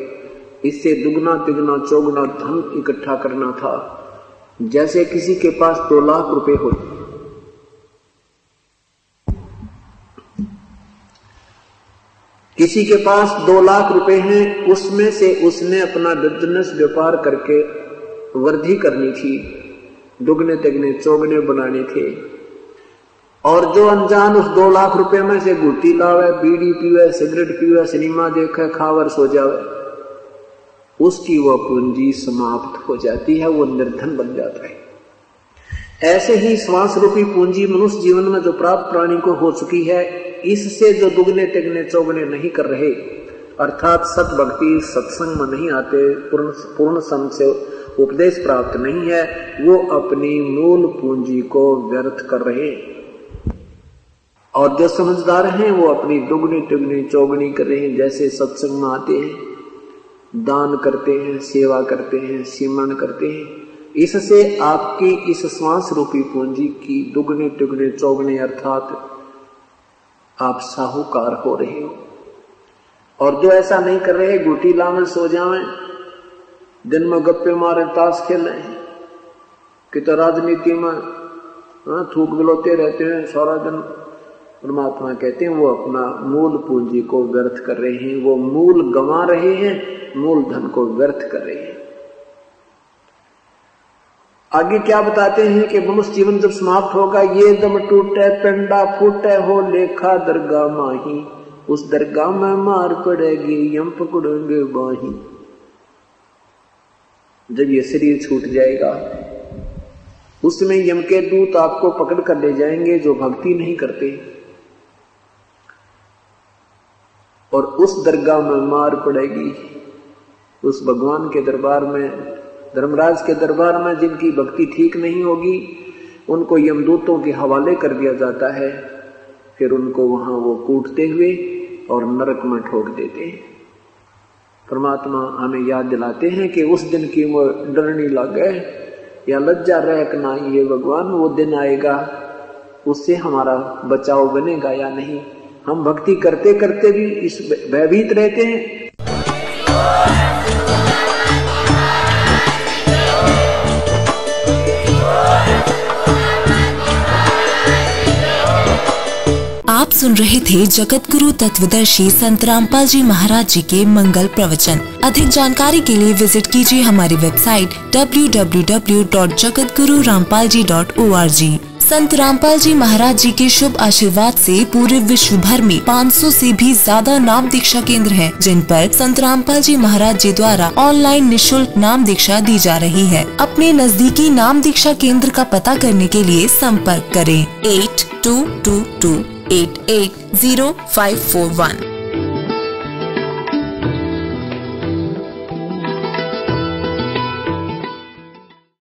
इससे दुगना तिगना चौगुना धन इकट्ठा करना था। जैसे किसी के पास 2 लाख रुपए हो, किसी के पास 2 लाख रुपए हैं, उसमें से उसने अपना बिजनेस व्यापार करके वृद्धि करनी थी, दुगने तिगने चौगने बनाने थे। और जो अनजान उस 2 लाख रुपए में से गुट्टी लावे, बीड़ी पीवे, सिगरेट पीवे, सिनेमा देखे, खावर सो जावे, उसकी वह पूंजी समाप्त हो जाती है, वो निर्धन बन जाता है। ऐसे ही श्वास रूपी पूंजी मनुष्य जीवन में जो प्राप्त प्राणी को हो चुकी है, इससे जो दुगने तिगने चौगने नहीं कर रहे, अर्थात सत भक्ति सत्संग में नहीं आते, पूर्ण सम से उपदेश प्राप्त नहीं है, वो अपनी मूल पूंजी को व्यर्थ कर रहे। और जो समझदार हैं वो अपनी दुगनी तिगनी चौगनी कर रहे हैं। जैसे सत्संग में आते हैं, दान करते हैं, सेवा करते हैं, सिमरन करते हैं, इससे आपकी इस श्वास रूपी पूंजी की दुगने तिगने चौगने अर्थात आप साहूकार हो रहे हो। और जो ऐसा नहीं कर रहे, गुटी लावे सो जावे, दिन में गप्पे मारे, ताश खेले, कि तो राजनीति में थूक बिलोते रहते हैं सारा दिन, परमात्मा कहते हैं वो अपना मूल पूंजी को व्यर्थ कर रहे हैं, वो मूल गंवा रहे हैं, मूल धन को व्यर्थ कर रहे हैं। आगे क्या बताते हैं कि मनुष्य जीवन जब समाप्त होगा, ये दम टूटे पिंडा फूटे हो लेखा दरगाह माही, उस दरगाह में मार पड़ेगी यम पकड़ेंगे बाही। जब ये शरीर छूट जाएगा उसमें यम के दूत आपको पकड़ कर ले जाएंगे जो भक्ति नहीं करते, और उस दरगाह में मार पड़ेगी। उस भगवान के दरबार में, धर्मराज के दरबार में जिनकी भक्ति ठीक नहीं होगी उनको यमदूतों के हवाले कर दिया जाता है, फिर उनको वहां वो कूटते हुए और नरक में ठोक देते हैं। परमात्मा हमें याद दिलाते हैं कि उस दिन की वो डरनी लगे या लज्जा रह ना, ये भगवान वो दिन आएगा, उससे हमारा बचाव बनेगा या नहीं। हम भक्ति करते करते भी इस भयभीत रहते हैं। आप सुन रहे थे जगत गुरु तत्वदर्शी संत रामपाल जी महाराज जी के मंगल प्रवचन। अधिक जानकारी के लिए विजिट कीजिए हमारी वेबसाइट www.jagatgururampalji.org। संत रामपाल जी महाराज जी के शुभ आशीर्वाद से पूरे विश्व भर में 500 से भी ज्यादा नाम दीक्षा केंद्र हैं, जिन पर संत रामपाल जी महाराज जी द्वारा ऑनलाइन निशुल्क नाम दीक्षा दी जा रही है। अपने नजदीकी नाम दीक्षा केंद्र का पता करने के लिए संपर्क करें 8222880541।